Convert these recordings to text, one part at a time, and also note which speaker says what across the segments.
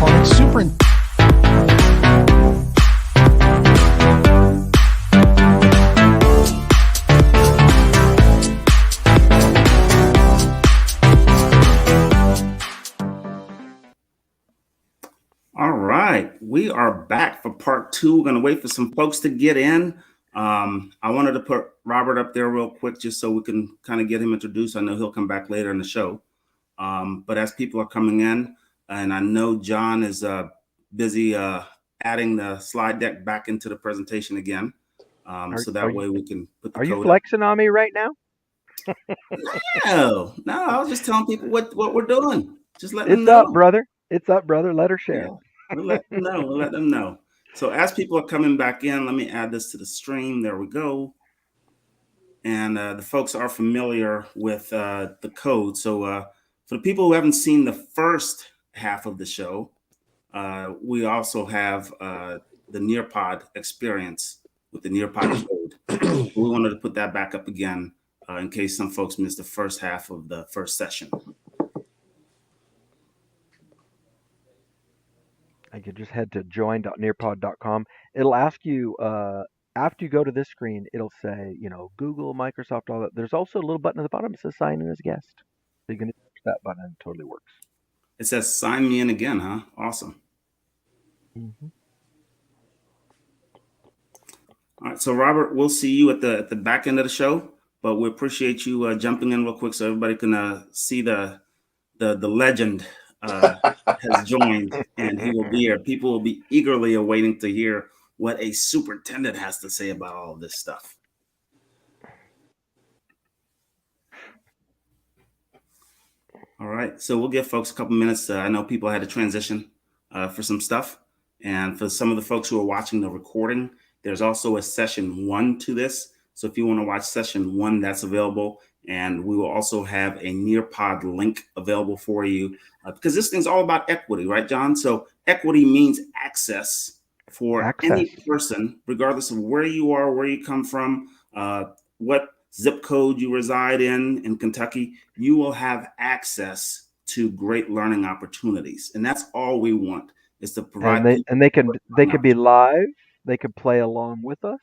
Speaker 1: component super.
Speaker 2: All right, we are back for part two. We're going to wait for some folks to get in. I wanted to put Robert up there real quick just so we can kind of get him introduced. I know he'll come back later in the show. But as people are coming in, and I know John is busy adding the slide deck back into the presentation again. So that way we can put the code.
Speaker 3: Are you flexing on me right now?
Speaker 2: No, I was just telling people what we're doing. Just let
Speaker 3: them know. It's up, brother. It's up, brother. Let her share.
Speaker 2: Yeah, we'll let them know. We'll let them know. So as people are coming back in, let me add this to the stream. There we go. And the folks are familiar with the code. So for the people who haven't seen the first half of the show, we also have the Nearpod experience with the Nearpod code. We wanted to put that back up again in case some folks missed the first half of the first session.
Speaker 3: I could just head to join.nearpod.com. It'll ask you, after you go to this screen, it'll say, Google, Microsoft, all that. There's also a little button at the bottom that says sign in as guest. So you can push that button and it totally works.
Speaker 2: It says sign me in again, huh? Awesome.
Speaker 3: Mm-hmm.
Speaker 2: All right, so Robert, we'll see you at the back end of the show, but we appreciate you jumping in real quick so everybody can see the legend has joined, and he will be here. People will be eagerly awaiting to hear what a superintendent has to say about all of this stuff. All right, so we'll give folks a couple minutes. I know people had to transition for some stuff, and for some of the folks who are watching the recording, there's also a session 1 to this. So if you want to watch session 1, that's available. And we will also have a Nearpod link available for you because this thing's all about equity, right, John? So equity means access for any person, regardless of where you are, where you come from, what zip code you reside in Kentucky. You will have access to great learning opportunities. And that's all we want is to provide.
Speaker 3: And they can be live. They can play along with us.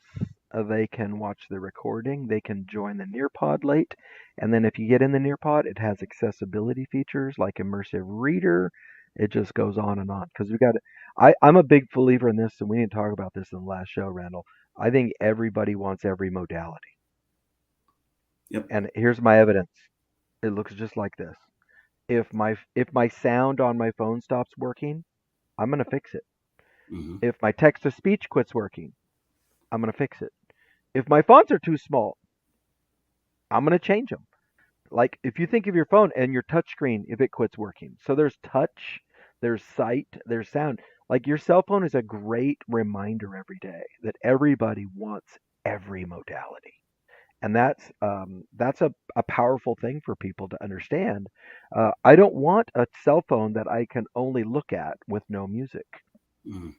Speaker 3: They can watch the recording. They can join the Nearpod late. And then if you get in the Nearpod, it has accessibility features like immersive reader. It just goes on and on. Because I'm a big believer in this, and we didn't talk about this in the last show, Randall. I think everybody wants every modality.
Speaker 2: Yep.
Speaker 3: And here's my evidence. It looks just like this. If my sound on my phone stops working, I'm going to fix it.
Speaker 2: Mm-hmm.
Speaker 3: If my text-to-speech quits working, I'm going to fix it. If my fonts are too small, I'm going to change them. Like if you think of your phone and your touch screen, if it quits working. So there's touch, there's sight, there's sound. Like your cell phone is a great reminder every day that everybody wants every modality. And that's a powerful thing for people to understand. I don't want a cell phone that I can only look at with no music.
Speaker 2: Mm-hmm.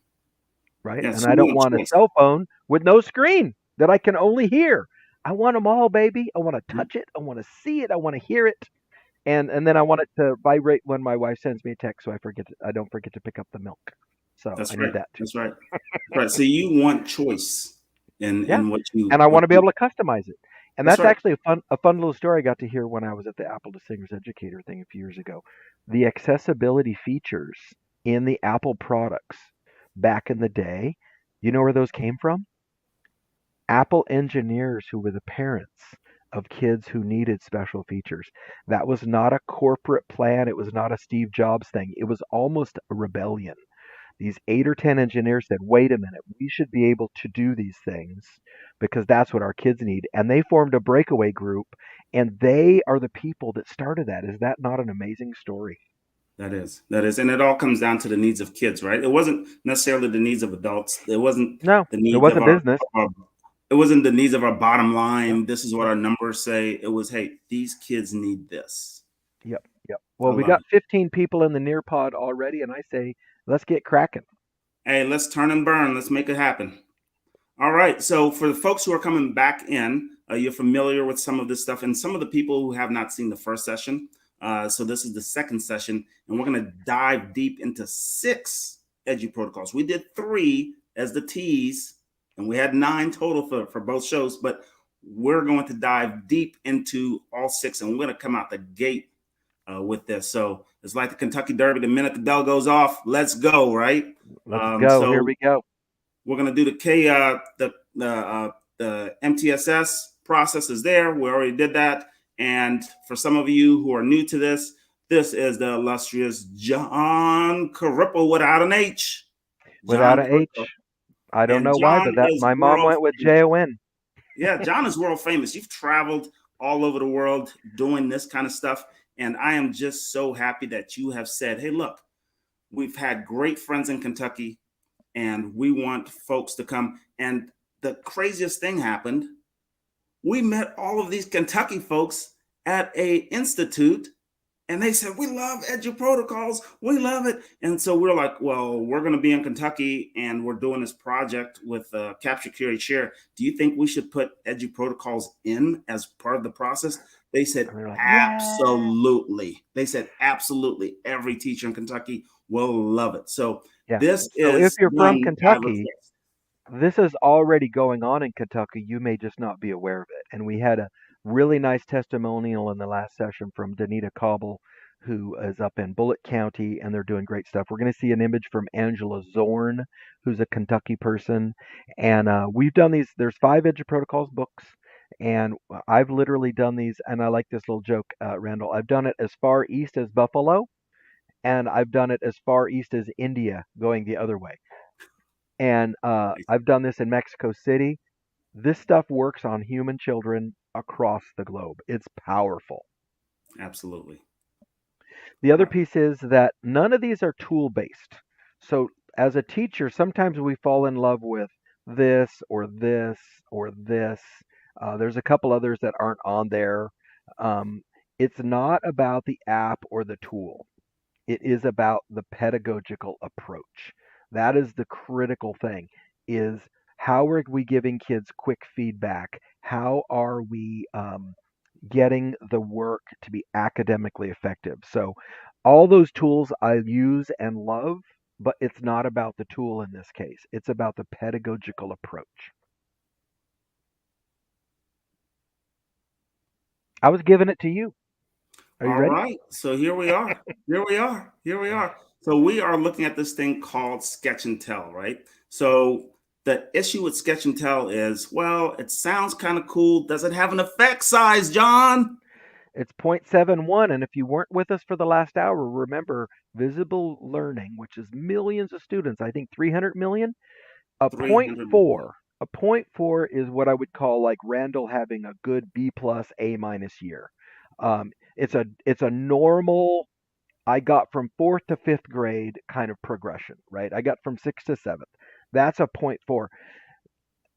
Speaker 3: Right? Yeah, and I don't want a cell phone with no screen that I can only hear. I want them all, baby. I want to touch it. I want to see it. I want to hear it. And then I want it to vibrate when my wife sends me a text so I don't forget to pick up the milk. So
Speaker 2: that's
Speaker 3: I
Speaker 2: right.
Speaker 3: need that too.
Speaker 2: That's right. Right. So you want choice in what you
Speaker 3: and I want to be able to customize it. And that's
Speaker 2: right.
Speaker 3: actually a fun little story I got to hear when I was at the Apple Distinguished Educator thing a few years ago. The accessibility features in the Apple products back in the day, you know where those came from? Apple engineers who were the parents of kids who needed special features. That was not a corporate plan. It was not a Steve Jobs thing. It was almost a rebellion. These 8 or 10 engineers said, wait a minute, we should be able to do these things because that's what our kids need. And they formed a breakaway group, and they are the people that started that. Is that not an amazing story?
Speaker 2: That is. And it all comes down to the needs of kids, right? It wasn't necessarily the needs of adults. It wasn't
Speaker 3: the needs of
Speaker 2: business. It wasn't the needs of our bottom line. Yep. This is what our numbers say. It was, hey, these kids need this.
Speaker 3: Yep. Well, we got 15 people in the Nearpod already, and I say, let's get cracking.
Speaker 2: Hey, let's turn and burn. Let's make it happen. All right. So for the folks who are coming back in, you're familiar with some of this stuff. And some of the people who have not seen the first session, So this is the second session, and we're going to dive deep into 6 EduProtocols. We did 3 as the tease, and we had 9 total for both shows, but we're going to dive deep into all 6, and we're going to come out the gate with this. So it's like the Kentucky Derby. The minute the bell goes off, let's go, right?
Speaker 3: Let's go. Here
Speaker 2: So
Speaker 3: we go.
Speaker 2: we're going to do the MTSS process is there. We already did that. And for some of you who are new to this, this is the illustrious John Carippo without an H.
Speaker 3: Without
Speaker 2: John
Speaker 3: an
Speaker 2: Carippo.
Speaker 3: H. I don't
Speaker 2: And
Speaker 3: know why,
Speaker 2: John
Speaker 3: but that
Speaker 2: is
Speaker 3: my mom
Speaker 2: world
Speaker 3: went with
Speaker 2: famous.
Speaker 3: Jon.
Speaker 2: Yeah, John is world famous. You've traveled all over the world doing this kind of stuff. And I am just so happy that you have said, hey, look, we've had great friends in Kentucky and we want folks to come. And the craziest thing happened. We met all of these Kentucky folks at a institute, and they said, we love EduProtocols. We love it. And so we're like, well, we're going to be in Kentucky and we're doing this project with Capture-Curate-Share. Do you think we should put EduProtocols in as part of the process? They said,
Speaker 3: And they're like, yeah.
Speaker 2: absolutely. They said, absolutely. Every teacher in Kentucky will love it. So
Speaker 3: Yeah.
Speaker 2: this
Speaker 3: So if
Speaker 2: is
Speaker 3: you're from
Speaker 2: one out of
Speaker 3: Kentucky,
Speaker 2: 6.
Speaker 3: this is already going on in Kentucky. You may just not be aware of it. And we had a really nice testimonial in the last session from Danita Cobble, who is up in Bullitt County, and they're doing great stuff. We're going to see an image from Angela Zorn, who's a Kentucky person. And we've done these. There's 5 EduProtocols books. And I've literally done these. And I like this little joke, Randall. I've done it as far east as Buffalo, and I've done it as far east as India, going the other way. And I've done this in Mexico City. This stuff works on human children across the globe. It's powerful.
Speaker 2: Absolutely.
Speaker 3: The other piece is that none of these are tool based. So, as a teacher, sometimes we fall in love with this or this or this. There's a couple others that aren't on there. It's not about the app or the tool. It is about the pedagogical approach. That is the critical thing, is how are we giving kids quick feedback? How are we getting the work to be academically effective? So all those tools I use and love, but it's not about the tool in this case. It's about the pedagogical approach. I was giving it to you. Are you
Speaker 2: All
Speaker 3: ready?
Speaker 2: right. So here we are. Here we are. Here we are. So we are looking at this thing called Sketch and Tell, right? So the issue with Sketch and Tell is, well, it sounds kind of cool. Does it have an effect size, John?
Speaker 3: It's 0.71, and if you weren't with us for the last hour, remember visible learning, which is millions of students, I think 300 million. A point
Speaker 2: 300 million.
Speaker 3: four, a point four is what I would call like Randall having a good B plus A minus year. It's a normal. I got from fourth to fifth grade kind of progression, right? I got from sixth to seventh. That's a point four.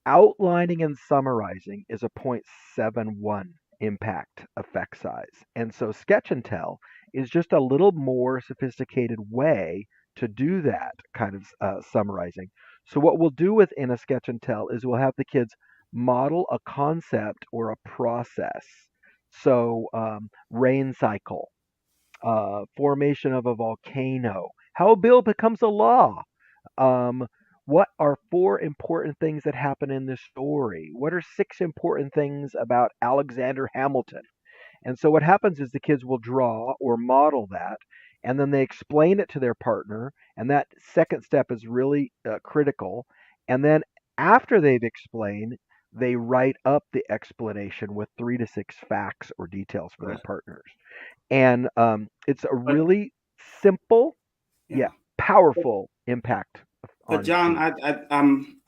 Speaker 3: Outlining and summarizing is a 0.71 impact effect size. And so sketch and tell is just a little more sophisticated way to do that kind of summarizing. So what we'll do within a sketch and tell is we'll have the kids model a concept or a process. So rain cycle, formation of a volcano, how a bill becomes a law, um, what are 4 important things that happen in this story? What are 6 important things about Alexander Hamilton? And so what happens is the kids will draw or model that, and then they explain it to their partner, and that second step is really critical. And then after they've explained, they write up the explanation with 3 to 6 facts or details for their
Speaker 2: Right.
Speaker 3: partners. And it's a
Speaker 2: But
Speaker 3: really simple
Speaker 2: yeah.
Speaker 3: yet powerful impact
Speaker 2: But
Speaker 3: on
Speaker 2: John,
Speaker 3: students.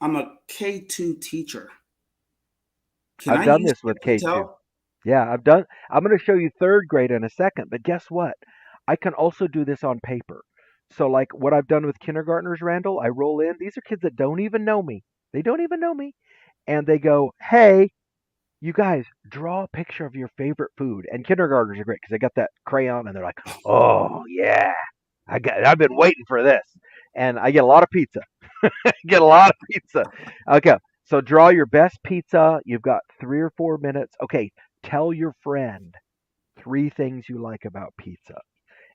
Speaker 2: I'm a K2 teacher. Can
Speaker 3: I've
Speaker 2: I
Speaker 3: done
Speaker 2: use
Speaker 3: this with
Speaker 2: Sketch and
Speaker 3: K2.
Speaker 2: Tell?
Speaker 3: Yeah, I'm going to show you third grade in a second, but guess what? I can also do this on paper. So, like what I've done with kindergartners, Randall, I roll in. These are kids that don't even know me. They don't even know me. And they go, hey, you guys, draw a picture of your favorite food. And kindergartners are great because they got that crayon and they're like, oh, yeah, I've been waiting for this. And I get a lot of pizza. Get a lot of pizza. Okay, so draw your best pizza. You've got 3 or 4 minutes. Okay, tell your friend 3 things you like about pizza.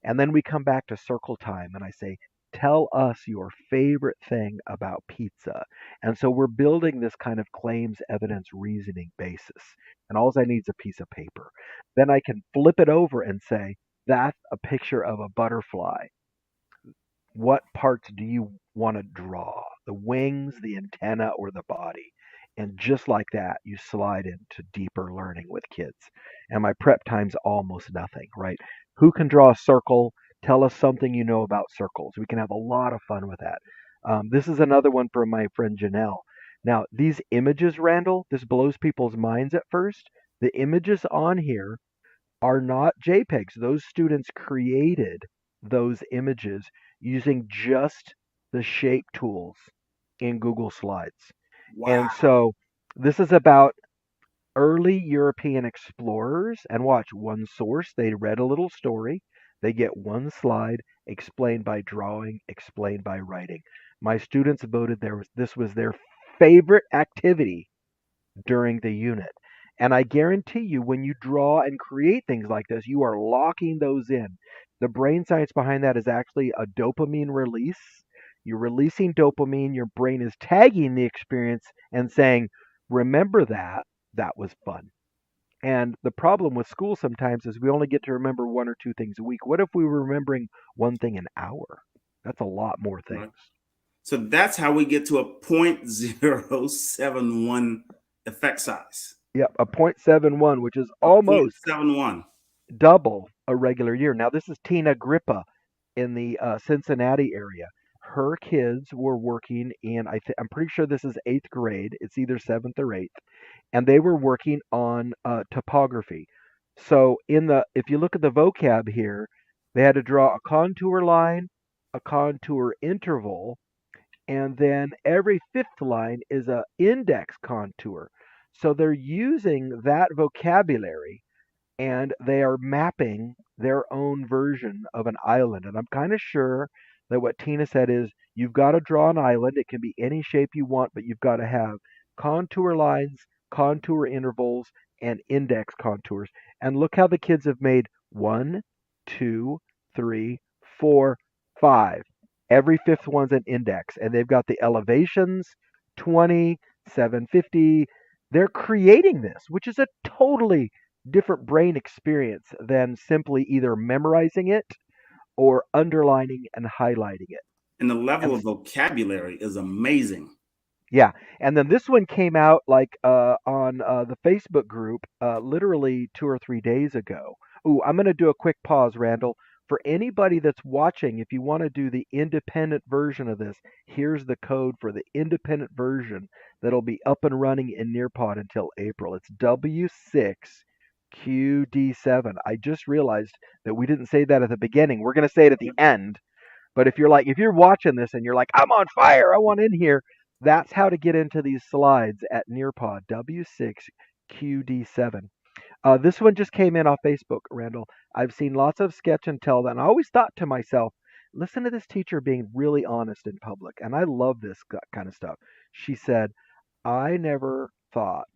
Speaker 3: And then we come back to circle time and I say, tell us your favorite thing about pizza. And so we're building this kind of claims evidence reasoning basis. And all I need is a piece of paper. Then I can flip it over and say, that's a picture of a butterfly. What parts do you want to draw? The wings, the antenna, or the body? And just like that, you slide into deeper learning with kids. And my prep time's almost nothing, right? Who can draw a circle? Tell us something you know about circles. We can have a lot of fun with that. This is another one from my friend Janelle. Now, these images, Randall, this blows people's minds at first. The images on here are not JPEGs. Those students created those images using just the shape tools in Google Slides.
Speaker 2: Wow.
Speaker 3: And so this is about early European explorers. And watch, one source, they read a little story. They get one slide explained by drawing, explained by writing. My students voted this was their favorite activity during the unit. And I guarantee you, when you draw and create things like this, you are locking those in. The brain science behind that is actually a dopamine release. You're releasing dopamine, your brain is tagging the experience and saying, remember that, that was fun. And the problem with school sometimes is we only get to remember 1 or 2 things a week. What if we were remembering one thing an hour? That's a lot more things.
Speaker 2: Right. So that's how we get to a 0.071 effect size.
Speaker 3: Yep, a 0.71, which is
Speaker 2: A
Speaker 3: almost
Speaker 2: 0.71.
Speaker 3: double a regular year. Now, this is Tina Grippa in the Cincinnati area. Her kids were working in, I'm pretty sure this is 8th grade. It's either 7th or 8th. And they were working on topography. So if you look at the vocab here, they had to draw a contour line, a contour interval, and then every 5th line is a index contour. So they're using that vocabulary and they are mapping their own version of an island. And I'm kind of sure that what Tina said is you've got to draw an island. It can be any shape you want, but you've got to have contour lines, contour intervals, and index contours. And look how the kids have made 1, 2, 3, 4, 5. Every 5th one's an index, and they've got the elevations, 20, 750. They're creating this, which is a totally different brain experience than simply either memorizing it or underlining and highlighting it.
Speaker 2: And the level
Speaker 3: And
Speaker 2: of vocabulary is amazing.
Speaker 3: yeah, and then this one came out like on the Facebook group literally 2 or 3 days ago. Ooh, I'm going to do a quick pause, Randall. For anybody that's watching, if you want to do the independent version of this, here's the code for the independent version that'll be up and running in Nearpod until April. It's W6QD7. I just realized that we didn't say that at the beginning. We're going to say it at the end. But if you're watching this and you're like, I'm on fire, I want in here, that's how to get into these slides at Nearpod, W6QD7. This one just came in off Facebook, Randall. I've seen lots of sketch and tell, and I always thought to myself, listen to this teacher being really honest in public. And I love this kind of stuff. She said, I never thought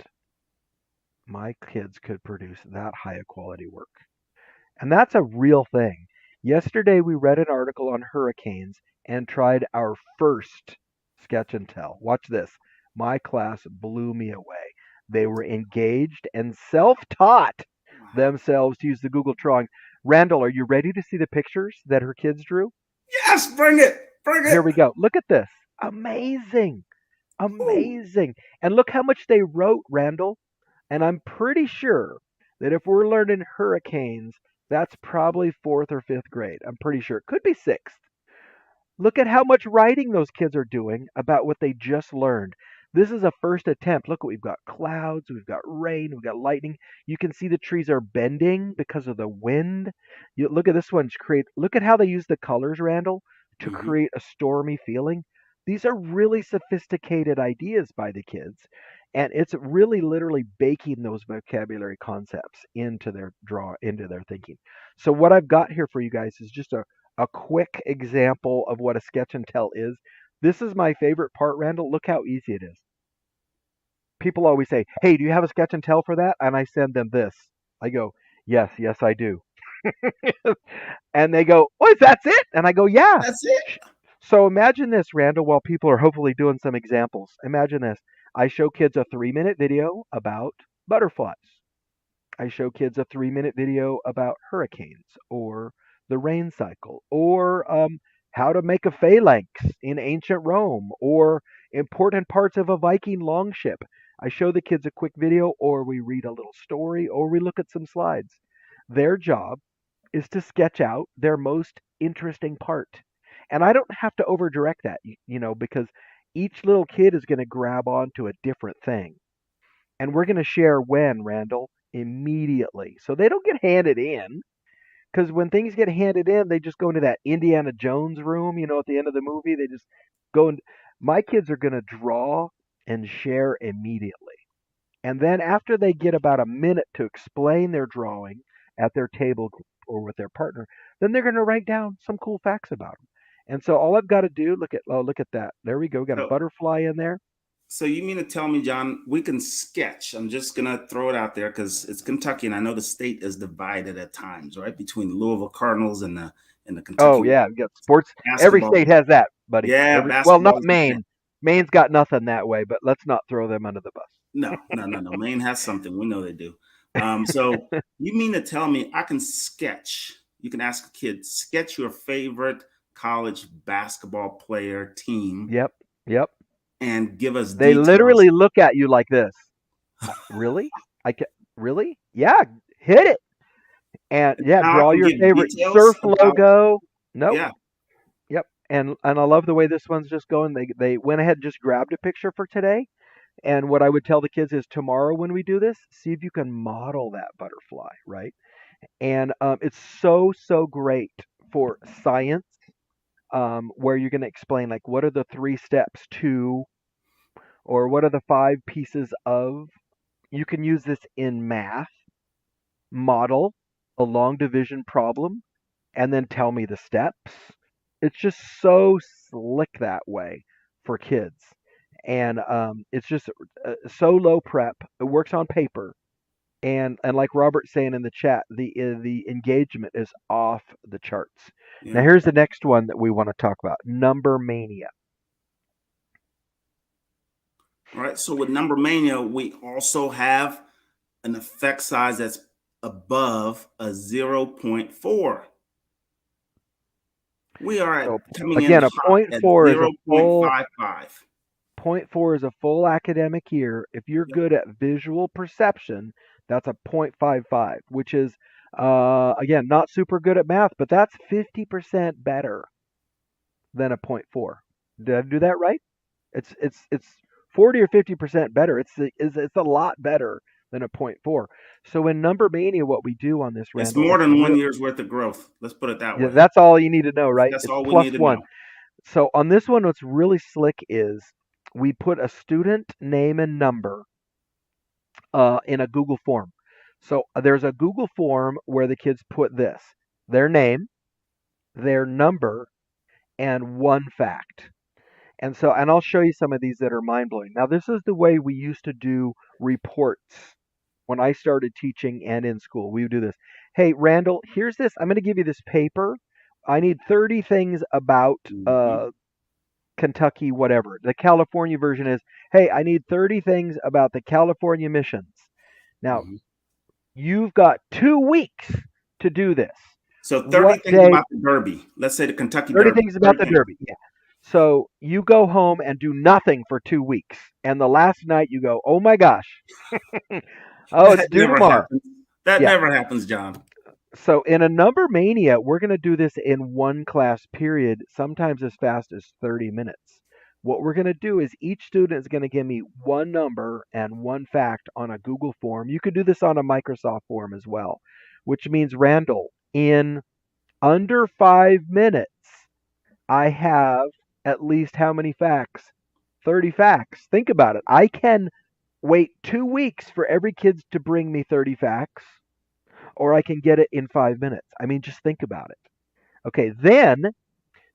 Speaker 3: my kids could produce that high quality work. And that's a real thing. Yesterday, we read an article on hurricanes and tried our first sketch and tell. Watch this. My class blew me away. They were engaged and self taught themselves to use the Google drawing. Randall, are you ready to see the pictures that her kids drew?
Speaker 2: Yes, bring it. Bring it.
Speaker 3: Here we go. Look at this. Amazing. Amazing. And look how much they wrote, Randall. And I'm pretty sure that if we're learning hurricanes, that's probably 4th or 5th grade. I'm pretty sure. It could be 6th. Look at how much writing those kids are doing about what they just learned. This is a first attempt. Look, we've got clouds, we've got rain, we've got lightning. You can see the trees are bending because of the wind. Look at this one. Look at how they use the colors, Randall, to create a stormy feeling. These are really sophisticated ideas by the kids, and it's really literally baking those vocabulary concepts into their thinking. So what I've got here for you guys is just a quick example of what a sketch and tell is. This is my favorite part, Randall. Look how easy it is. People always say, hey, do you have a sketch and tell for that? And I send them this. I go, Yes, yes, I do. And they go, "What? That's it?" And I go, "Yeah."
Speaker 2: That's it.
Speaker 3: Sh- So imagine this, Randall, while people are hopefully doing some examples. Imagine this. I show kids a 3-minute video about butterflies. I show kids a 3-minute video about hurricanes or the rain cycle or how to make a phalanx in ancient Rome or important parts of a Viking longship. I show the kids a quick video or we read a little story or we look at some slides. Their job is to sketch out their most interesting part. And I don't have to over direct that, because each little kid is going to grab onto a different thing. And we're going to share when, Randall, immediately. So they don't get handed in. Because when things get handed in, they just go into that Indiana Jones room, at the end of the movie. They just go and my kids are going to draw and share immediately. And then after they get about a minute to explain their drawing at their table group or with their partner, then they're going to write down some cool facts about them. And so all I've got to do, look at that. There we go. We got a
Speaker 2: So,
Speaker 3: butterfly in there.
Speaker 2: so you mean to tell me, John, we can sketch? I'm just gonna throw it out there because it's Kentucky, and I know the state is divided at times, right, between the Louisville Cardinals and the
Speaker 3: Oh
Speaker 2: Kentucky
Speaker 3: yeah, we got sports. Every
Speaker 2: basketball.
Speaker 3: state has that, buddy.
Speaker 2: Yeah,
Speaker 3: Well, not
Speaker 2: basketball is the thing.
Speaker 3: Maine. Maine's got nothing that way, but let's not throw them under the
Speaker 2: No, no, no, no.
Speaker 3: bus.
Speaker 2: Maine has something. We know they do. So you mean to tell me I can sketch? You can ask a kid, sketch your favorite college basketball player team
Speaker 3: Yep, yep.
Speaker 2: and give us
Speaker 3: They
Speaker 2: details.
Speaker 3: literally look at you like this. Really? I can really? Yeah, hit it. And yeah,
Speaker 2: Now I
Speaker 3: draw
Speaker 2: can
Speaker 3: your
Speaker 2: give
Speaker 3: favorite
Speaker 2: details
Speaker 3: surf
Speaker 2: about,
Speaker 3: logo. Nope.
Speaker 2: yeah.
Speaker 3: Yep. And I love the way this one's just going. They went ahead and just grabbed a picture for today. And what I would tell the kids is tomorrow when we do this, see if you can model that butterfly, right? And it's so great for science, where you're going to explain like what are the 3 steps to, or what are the 5 pieces of. You can use this in math, model a long division problem, and then tell me the steps. It's just so slick that way for kids. And it's just so low prep. It works on paper. And like Robert's saying in the chat, the engagement is off the charts. Now
Speaker 2: Yeah.
Speaker 3: here's the next one that we want to talk about: number mania.
Speaker 2: All right. So with Number Mania, we also have an effect size that's above a zero point 0.4. We are
Speaker 3: So
Speaker 2: coming in
Speaker 3: again, a
Speaker 2: hot
Speaker 3: point
Speaker 2: at
Speaker 3: four is a full
Speaker 2: 0.55.
Speaker 3: point four is a full academic year. If you're
Speaker 2: Yep.
Speaker 3: good at visual perception, that's a 0.55, which is again not super good at math, but that's 50% better than a point four. Did I do that right? It's 40 or 50% better. It's a lot better than a point four. So in number mania, what we do on this,
Speaker 2: It's
Speaker 3: Randall,
Speaker 2: more
Speaker 3: it's
Speaker 2: than
Speaker 3: real.
Speaker 2: 1 year's worth of growth. Let's put it that
Speaker 3: Yeah,
Speaker 2: way.
Speaker 3: that's all you need to know, right?
Speaker 2: That's
Speaker 3: It's
Speaker 2: all we
Speaker 3: plus
Speaker 2: need to
Speaker 3: one.
Speaker 2: know.
Speaker 3: So on this one, what's really slick is we put a student name and number in a Google form. So there's a Google form where the kids put this: their name, their number, and one fact. And I'll show you some of these that are mind blowing. Now, this is the way we used to do reports when I started teaching and in school. We would do this. Hey, Randall, here's this. I'm going to give you this paper. I need 30 things about
Speaker 2: Mhm,
Speaker 3: Kentucky, whatever. The California version is, hey, I need 30 things about the California missions. Now,
Speaker 2: mhm.
Speaker 3: you've got 2 weeks to do this.
Speaker 2: So 30
Speaker 3: What
Speaker 2: things
Speaker 3: day?
Speaker 2: about the Derby. Let's say the Kentucky
Speaker 3: 30
Speaker 2: Derby.
Speaker 3: things about
Speaker 2: 30
Speaker 3: the
Speaker 2: things.
Speaker 3: Derby. Yeah. So you go home and do nothing for 2 weeks. And the last night you go, oh my gosh, oh, it's
Speaker 2: That
Speaker 3: due
Speaker 2: never
Speaker 3: tomorrow.
Speaker 2: happens. That
Speaker 3: Yeah.
Speaker 2: never happens, John.
Speaker 3: So in a number mania, we're going to do this in one class period, sometimes as fast as 30 minutes. What we're going to do is each student is going to give me one number and one fact on a Google form. You could do this on a Microsoft form as well, which means, Randall, in under 5 minutes, I have at least how many facts? 30 facts. Think about it. I can wait 2 weeks for every kid to bring me 30 facts, or I can get it in 5 minutes. I mean, just think about it. Okay, then,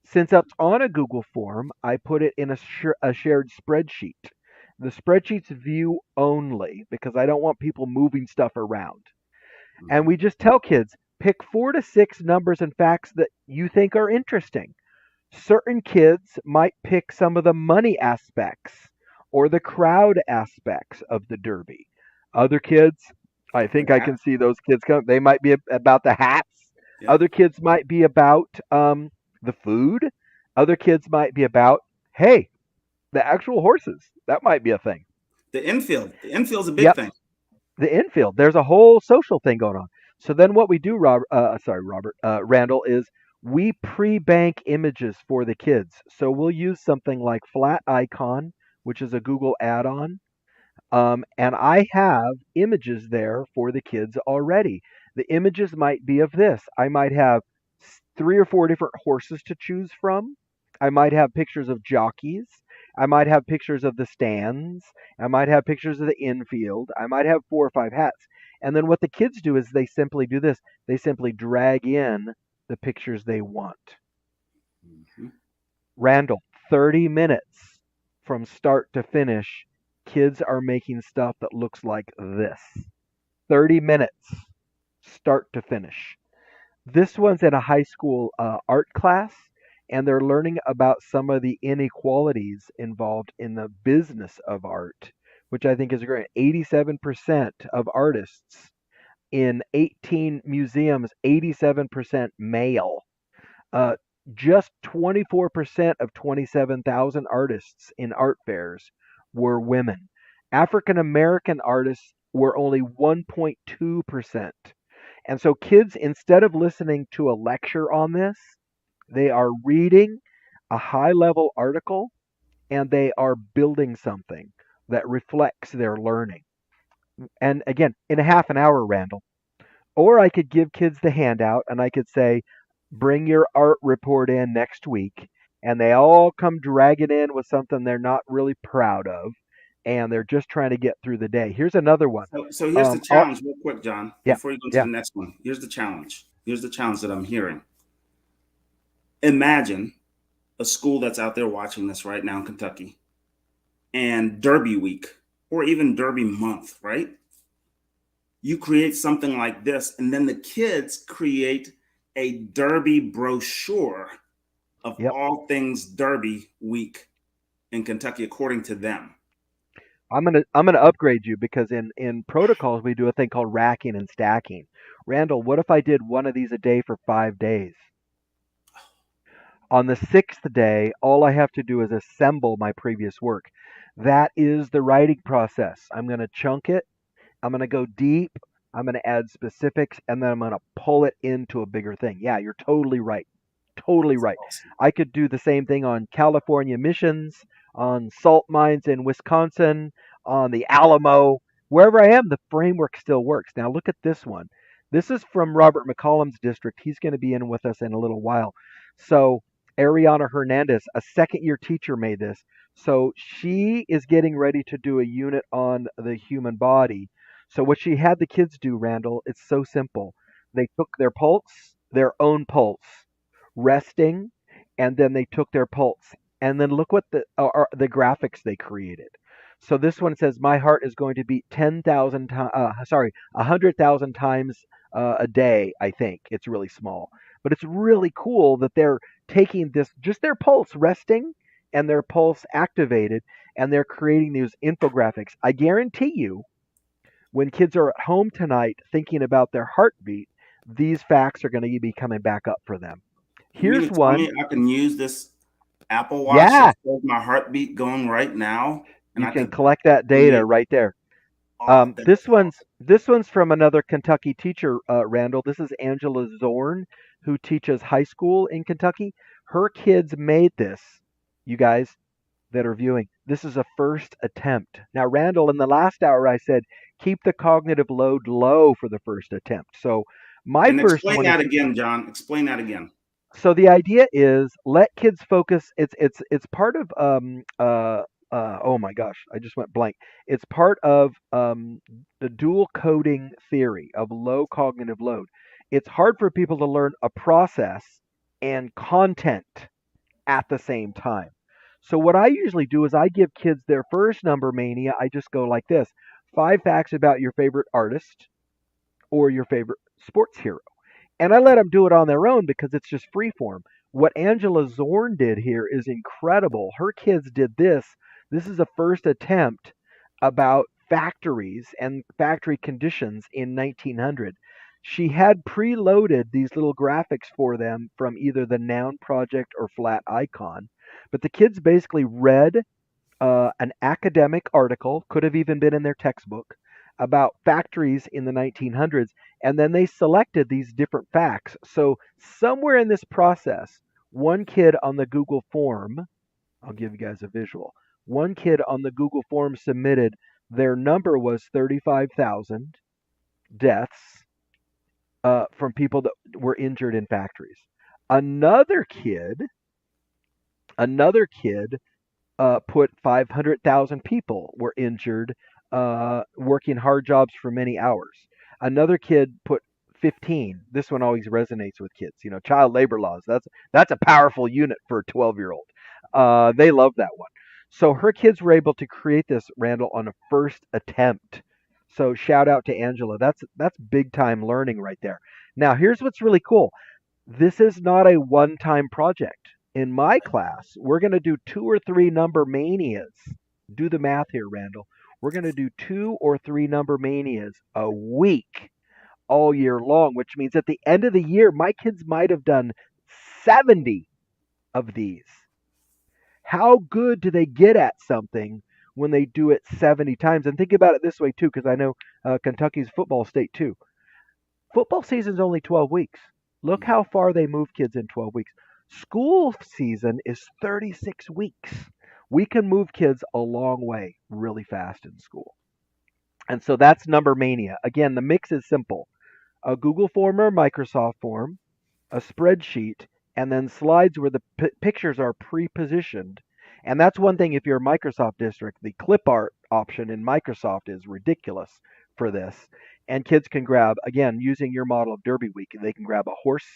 Speaker 3: since it's on a Google form, I put it in a shared spreadsheet. The spreadsheet's view only because I don't want people moving stuff around. And
Speaker 2: Mhm.
Speaker 3: we just tell kids, pick 4 to 6 numbers and facts that you think are interesting. Certain kids might pick some of the money aspects or the crowd aspects of the Derby. Other kids, I
Speaker 2: The
Speaker 3: think I
Speaker 2: hat.
Speaker 3: can see those kids come. They might be about the hats.
Speaker 2: Yep.
Speaker 3: Other kids might be about the food. Other kids might be about, hey, the actual horses. That might be a thing.
Speaker 2: The infield. The infield's a big
Speaker 3: Yep,
Speaker 2: thing.
Speaker 3: the infield. There's a whole social thing going on. So then what we do, Robert, Randall, is we pre-bank images for the kids. So we'll use something like Flat Icon, which is a Google add-on, and I have images there for the kids already. The images might be of this. I might have 3 or 4 different horses to choose from. I might have pictures of jockeys. I might have pictures of the stands. I might have pictures of the infield. I might have 4 or 5 hats. And then what the kids do is they simply do this. They simply drag in the pictures they want.
Speaker 2: Mhm.
Speaker 3: Randall, 30 minutes from start to finish, kids are making stuff that looks like this. 30 minutes, start to finish. This one's in a high school art class, and they're learning about some of the inequalities involved in the business of art, which I think is great. 87% of artists in 18 museums, 87% male. Uh, just 24% of 27,000 artists in art fairs were women. African American artists were only 1.2%. And so kids, instead of listening to a lecture on this, they are reading a high level article and they are building something that reflects their learning. And again, in a half an hour, Randall. Or I could give kids the handout and I could say, bring your art report in next week. And they all come dragging in with something they're not really proud of. And they're just trying to get through the day. Here's another one.
Speaker 2: So here's the challenge, real quick, John,
Speaker 3: Yeah,
Speaker 2: before you go to
Speaker 3: yeah.
Speaker 2: the next one. Here's the challenge. Here's the challenge that I'm hearing. Imagine a school that's out there watching this right now in Kentucky and Derby week or even Derby month, right? You create something like this, and then the kids create a Derby brochure of
Speaker 3: Yep.
Speaker 2: all things Derby week in Kentucky, according to them.
Speaker 3: I'm gonna upgrade you because in protocols we do a thing called racking and stacking. Randall, what if I did one of these a day for 5 days? On the sixth day, all I have to do is assemble my previous work. That is the writing process. I'm gonna chunk it. I'm going to go deep. I'm going to add specifics and then I'm going to pull it into a bigger thing. Yeah, you're totally right. Totally
Speaker 2: That's
Speaker 3: right.
Speaker 2: awesome.
Speaker 3: I could do the same thing on California missions, on salt mines in Wisconsin, on the Alamo. Wherever I am, the framework still works. Now, look at this one. This is from Robert McCollum's district. He's going to be in with us in a little while. So, Ariana Hernandez, a second year teacher, made this. So, she is getting ready to do a unit on the human body. So, what she had the kids do, Randall, it's so simple. They took their pulse, their own pulse, resting, and then they took their pulse. And then look what the graphics they created. So this one says my heart is going to beat 10,000 times. Sorry, 100,000 times a day. I think it's really small, but it's really cool that they're taking this just their pulse resting and their pulse activated, and they're creating these infographics. I guarantee you, when kids are at home tonight thinking about their heartbeat, these facts are going to be coming back up for them.
Speaker 2: You mean
Speaker 3: Here's
Speaker 2: to tell
Speaker 3: one.
Speaker 2: me I can use this Apple Watch that
Speaker 3: Yeah,
Speaker 2: shows my heartbeat going right now, and
Speaker 3: you
Speaker 2: I
Speaker 3: can
Speaker 2: could
Speaker 3: collect that data
Speaker 2: create
Speaker 3: right there.
Speaker 2: all that?
Speaker 3: This one's from another Kentucky teacher, Randall. This is Angela Zorn, who teaches high school in Kentucky. Her kids made this. You guys that are viewing, this is a first attempt. Now, Randall, in the last hour, I said keep the cognitive load low for the first attempt. So my
Speaker 2: And
Speaker 3: first
Speaker 2: explain
Speaker 3: one is
Speaker 2: that again, John. Explain that again.
Speaker 3: so the idea is let kids focus. It's part of oh my gosh, I just went blank. It's part of the dual coding theory of low cognitive load. It's hard for people to learn a process and content at the same time. So what I usually do is I give kids their first number mania. I just go like this: 5 facts about your favorite artist, or your favorite sports hero. And I let them do it on their own because it's just free form. What Angela Zorn did here is incredible. Her kids did this. This is a first attempt about factories and factory conditions in 1900. She had preloaded these little graphics for them from either the Noun Project or Flat Icon. But the kids basically read an academic article, could have even been in their textbook, about factories in the 1900s, and then they selected these different facts. So, somewhere in this process, one kid on the Google form, I'll give you guys a visual, one kid on the Google form submitted their number was 35,000 deaths from people that were injured in factories. Another kid, another kid put 500,000 people were injured working hard jobs for many hours. Another kid put 15. This one always resonates with kids. You know, child labor laws. That's a powerful unit for a 12-year-old. They love that one. So her kids were able to create this, Randall, on a first attempt. So shout out to Angela. That's big time learning right there. Now here's what's really cool. This is not a one-time project. In my class, we're going to do 2 or 3 number manias. Do the math here, Randall. We're going to do 2 or 3 number manias a week all year long, which means at the end of the year, my kids might have done 70 of these. How good do they get at something when they do it 70 times? And think about it this way, too, because I know Kentucky's football state, too. Football season's only 12 weeks. Look how far they move kids in 12 weeks. School season is 36 weeks. We can move kids a long way really fast in school. And so that's number mania. Again, the mix is simple. A Google form or Microsoft form, a spreadsheet, and then slides where the pictures are pre-positioned. And that's one thing if you're a Microsoft district, the clip art option in Microsoft is ridiculous for this. And kids can grab, again, using your model of Derby Week, they can grab a horse,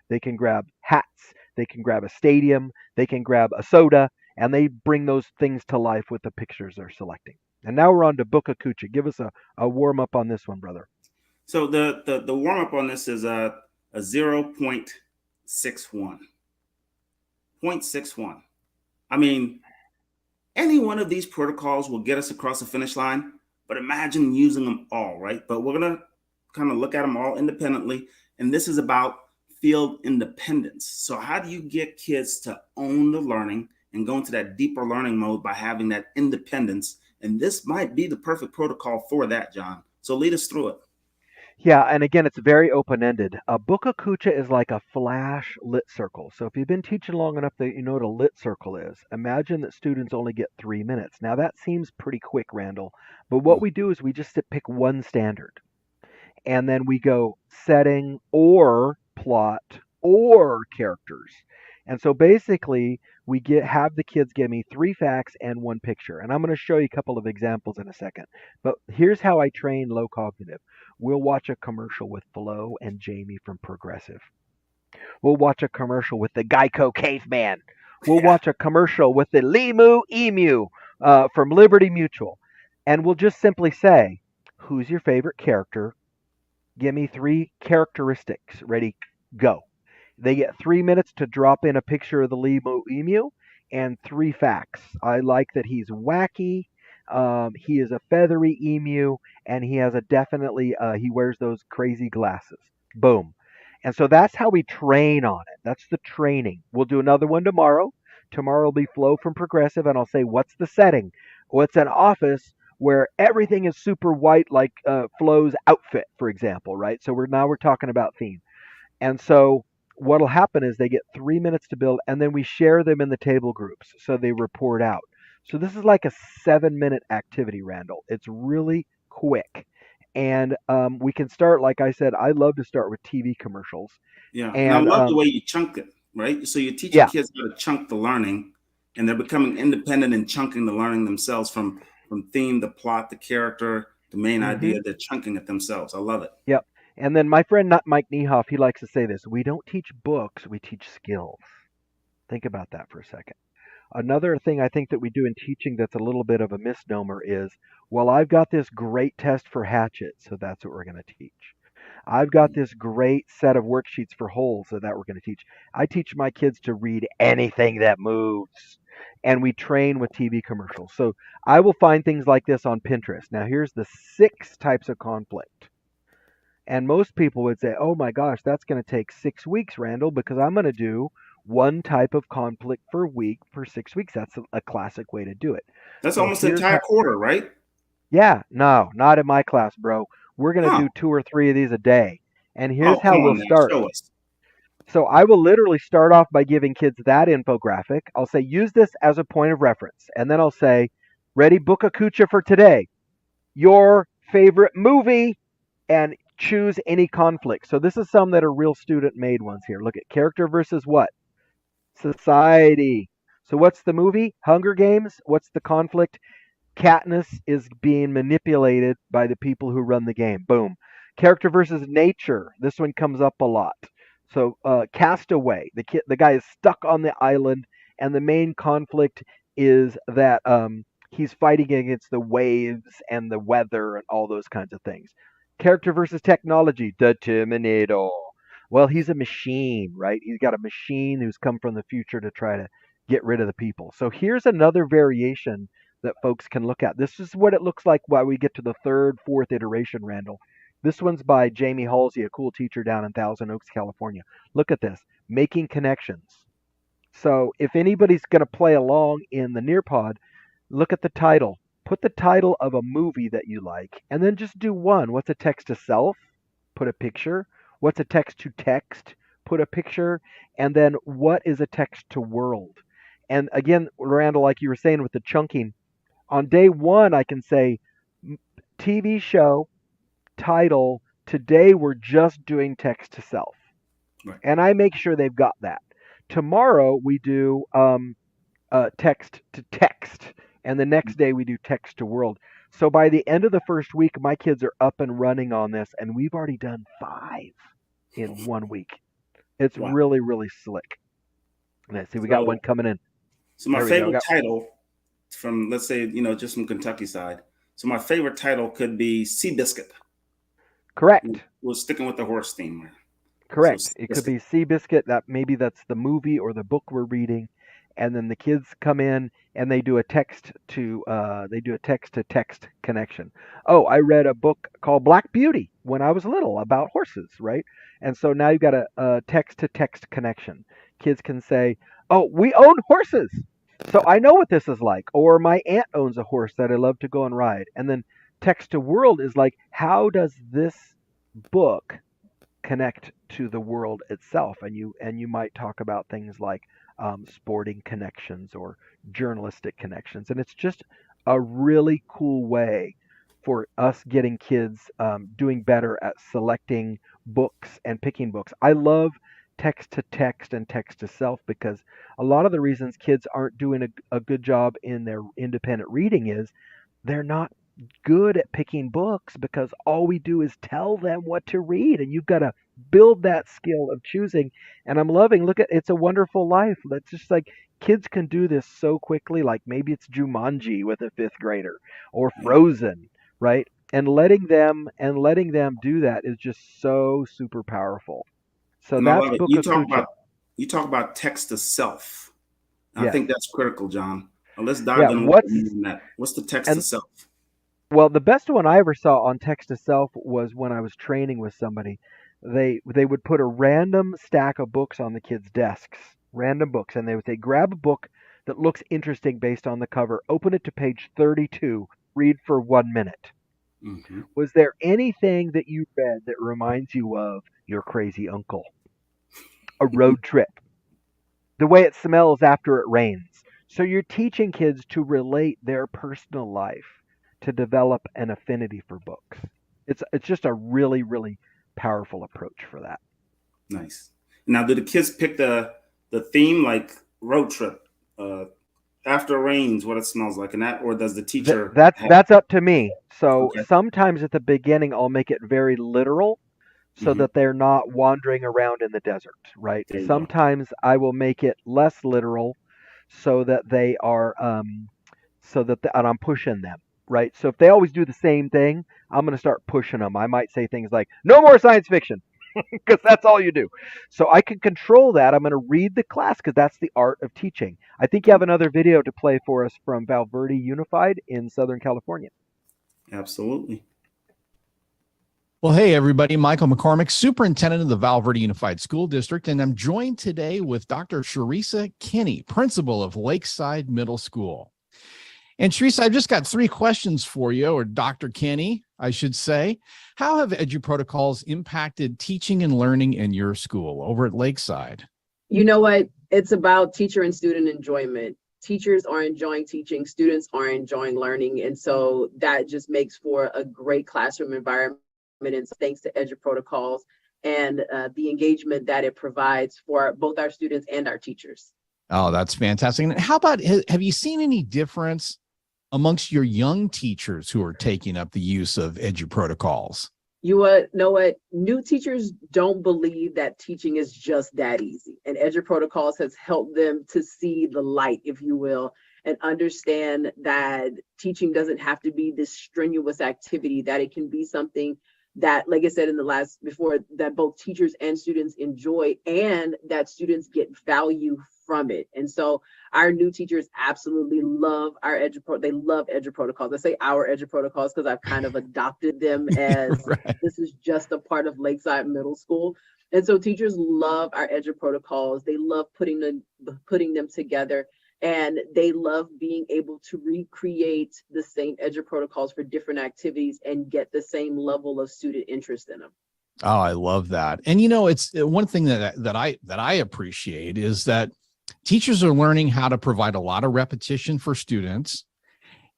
Speaker 3: they can grab hats, they can grab a stadium, they can grab a soda, and they bring those things to life with the pictures they're selecting. And now we're on to Bokakucha. Give us a warm up on this one, brother.
Speaker 2: So the warm up on this is a 0.61. 0.61. I mean, any one of these protocols will get us across the finish line, but imagine using them all, right? But we're going to kind of look at them all independently. And this is about field independence. So how do you get kids to own the learning and go into that deeper learning mode by having that independence? And this might be the perfect protocol for that, John. So lead us through it.
Speaker 3: Yeah, and again, it's very open-ended. A Bokakucha is like a flash lit circle. So if you've been teaching long enough that you know what a lit circle is, imagine that students only get 3 minutes. Now that seems pretty quick, Randall, but what we do is we just pick one standard, and then we go setting or plot or characters. And so basically, we have the kids give me 3 facts and 1 picture. And I'm going to show you a couple of examples in a second. But here's how I train low cognitive. We'll watch a commercial with Flo and Jamie from Progressive. We'll watch a commercial with the Geico Caveman. We'll watch a commercial with the Limu Emu from Liberty Mutual. And we'll just simply say, who's your favorite character? Give me 3 characteristics. Ready, go. They get 3 minutes to drop in a picture of the Limu Emu and 3 facts. I like that he's wacky. He is a feathery emu, and he has he wears those crazy glasses. Boom. And so that's how we train on it. That's the training. We'll do another one tomorrow. Tomorrow will be Flo from Progressive, and I'll say, what's the setting? Well, it's an office where everything is super white, like Flo's outfit, for example, right? So we're talking about theme. And so what'll happen is they get 3 minutes to build, and then we share them in the table groups, so they report out. So this is like a 7-minute activity, Randall. It's really quick. And we can start, like I said, I love to start with TV commercials.
Speaker 2: Yeah, and I
Speaker 3: And
Speaker 2: love the way you chunk it, right? So you're teaching
Speaker 3: yeah,
Speaker 2: kids how to chunk the learning, and they're becoming independent and chunking the learning themselves from theme, the plot, the character, the main
Speaker 3: hmm
Speaker 2: idea. They're chunking it themselves. I love it.
Speaker 3: yep. And then my friend Mike Niehoff, he likes to say this: we don't teach books, we teach skills. Think about that for a second. Another thing I think that we do in teaching that's a little bit of a misnomer is, well, I've got this great test for Hatchet, so that's what we're going to teach. I've got this great set of worksheets for wholes that we're going to teach. I teach my kids to read anything that moves, and we train with TV commercials. So I will find things like this on Pinterest. Now, here's the 6 types of conflict. And most people would say, oh my gosh, that's going to take 6 weeks, Randall, because I'm going to do one type of conflict per week for 6 weeks. That's a classic way to do it.
Speaker 2: That's
Speaker 3: Well,
Speaker 2: almost the
Speaker 3: here's
Speaker 2: entire
Speaker 3: how.
Speaker 2: quarter, right?
Speaker 3: Yeah, no, not in my class, bro. We're going to
Speaker 2: Huh.
Speaker 3: do 2 or 3 of these a day. And
Speaker 2: Oh,
Speaker 3: here's how
Speaker 2: come
Speaker 3: we'll
Speaker 2: on now.
Speaker 3: start.
Speaker 2: Show us.
Speaker 3: So I will literally start off by giving kids that infographic. I'll say, use this as a point of reference. And then I'll say, ready, book a kucha for today. Your favorite movie, and choose any conflict. So this is some that are real student made ones here. Look at character versus what? Society. So what's the movie? Hunger Games. What's the conflict? Katniss is being manipulated by the people who run the game. Boom. Character versus nature. This one comes up a lot. So Castaway. The guy is stuck on the island, and the main conflict is that he's fighting against the waves and the weather and all those kinds of things. Character versus technology. The Terminator. Well, he's a machine, right? He's got a machine who's come from the future to try to get rid of the people. So here's another variation that folks can look at. This is what it looks like while we get to the third, fourth iteration, Randall. This one's by Jamie Halsey, a cool teacher down in Thousand Oaks, California. Look at this, making connections. So if anybody's going to play along in the Nearpod, look at the title. Put the title of a movie that you like, and then just do one. What's a text to self? Put a picture. What's a text to text? Put a picture. And then what is a text to world? And again, Randall, like you were saying with the chunking, on day one, I can say TV show title. Today, we're just doing text to self.
Speaker 2: Right.
Speaker 3: And I make sure they've got that. Tomorrow, we do text to text. And the next day, we do text to world. So by the end of the first week, my kids are up and running on this. And we've already done 5 in 1 week. It's
Speaker 2: Wow.
Speaker 3: really, really slick. Let's see, we got one coming in.
Speaker 2: So my
Speaker 3: There we go.
Speaker 2: favorite title from, let's say, just from Kentucky side. So my favorite title could be Seabiscuit.
Speaker 3: Correct.
Speaker 2: We're sticking with the horse theme.
Speaker 3: Correct.
Speaker 2: So
Speaker 3: It could be Seabiscuit. That maybe that's the movie or the book we're reading, and then the kids come in and they do a text to text connection. Oh, I read a book called Black Beauty when I was little about horses, right? And so now you've got a text to text connection. Kids can say, "Oh, we own horses." So I know what this is like. Or my aunt owns a horse that I love to go and ride. And then text to world is like, how does this book connect to the world itself? And you might talk about things like sporting connections or journalistic connections. And it's just a really cool way for us getting kids doing better at selecting books and picking books. I love text to text and text to self because a lot of the reasons kids aren't doing a good job in their independent reading is they're not good at picking books because all we do is tell them what to read, and you've got to build that skill of choosing. And I'm loving, look at It's a Wonderful Life. That's just like kids can do this so quickly, like maybe it's Jumanji with a 5th grader or Frozen, right? And letting them do that is just so super powerful. So
Speaker 2: And I
Speaker 3: that's
Speaker 2: love it.
Speaker 3: Book of Kucha.
Speaker 2: You talk about text to self. I
Speaker 3: Yes.
Speaker 2: think that's critical, John. Let's dive
Speaker 3: Yeah,
Speaker 2: in a little bit more on that. What's the text to
Speaker 3: and
Speaker 2: self?
Speaker 3: well, the best one I ever saw on text to self was when I was training with somebody. They would put a random stack of books on the kids' desks, random books, and they would say, grab a book that looks interesting based on the cover, open it to page 32, read for 1 minute.
Speaker 2: Mm-hmm.
Speaker 3: Was there anything that you read that reminds you of your crazy uncle? A road trip, the way it smells after it rains. So you're teaching kids to relate their personal life to develop an affinity for books. It's just a really, really powerful approach for that.
Speaker 2: Nice. Now, do the kids pick the theme, like road trip, uh, after it rains, what it smells like, and that, or does the teacher
Speaker 3: That's
Speaker 2: have?
Speaker 3: that's up to me. So
Speaker 2: Okay.
Speaker 3: sometimes at the beginning I'll make it very literal so
Speaker 2: Mm-hmm.
Speaker 3: that they're not wandering around in the desert, right?
Speaker 2: There you go.
Speaker 3: Sometimes I will make it less literal so that they are and I'm pushing them, right? So if they always do the same thing, I'm going to start pushing them. I might say things like, no more science fiction, because that's all you do. So I can control that. I'm going to read the class because that's the art of teaching. I think you have another video to play for us from Valverde Unified in Southern California.
Speaker 2: Absolutely.
Speaker 1: Well, hey, everybody. Michael McCormick, superintendent of the Valverde Unified School District, and I'm joined today with Dr. Sharisa Kinney, principal of Lakeside Middle School. And Sharisa, I've just got 3 questions for you, or Dr. Kinney, I should say. How have EduProtocols impacted teaching and learning in your school over at Lakeside?
Speaker 4: You know what? It's about teacher and student enjoyment. Teachers are enjoying teaching, students are enjoying learning. And so that just makes for a great classroom environment. And thanks to EduProtocols and the engagement that it provides for both our students and our teachers.
Speaker 1: Oh, that's fantastic. And how about, have you seen any difference amongst your young teachers who are taking up the use of EduProtocols?
Speaker 4: You know what? New teachers don't believe that teaching is just that easy. And EduProtocols has helped them to see the light, if you will, and understand that teaching doesn't have to be this strenuous activity, that it can be something that, like I said in the last before, that both teachers and students enjoy and that students get value from it. And so our new teachers absolutely love our they love EduProtocols. I say our EduProtocols because I've kind of adopted them as
Speaker 1: Right.
Speaker 4: This is just a part of Lakeside Middle School. And so teachers love our EduProtocols. They love putting them together. And they love being able to recreate the same EduProtocols for different activities and get the same level of student interest in them.
Speaker 1: Oh, I love that. And it's one thing that I appreciate is that teachers are learning how to provide a lot of repetition for students,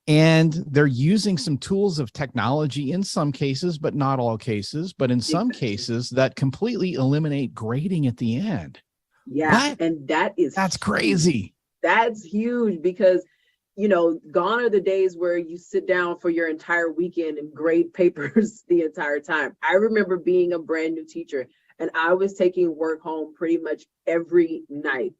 Speaker 1: and they're using some tools of technology in some cases, but not all cases, but in some cases that completely eliminate grading at the end.
Speaker 4: Yeah,
Speaker 1: What?
Speaker 4: and
Speaker 1: that's crazy.
Speaker 4: That's huge because, gone are the days where you sit down for your entire weekend and grade papers the entire time. I remember being a brand new teacher and I was taking work home pretty much every night.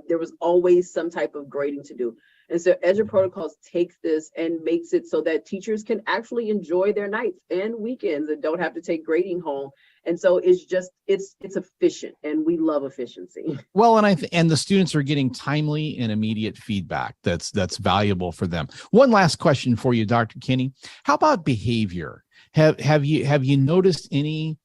Speaker 4: There was always some type of grading to do. And so EduProtocols takes this and makes it so that teachers can actually enjoy their nights and weekends and don't have to take grading home. And so it's efficient, and we love efficiency.
Speaker 1: Well, and the students are getting timely and immediate feedback that's valuable for them. One last question for you, Dr. Kinney. How about behavior? Have you noticed anything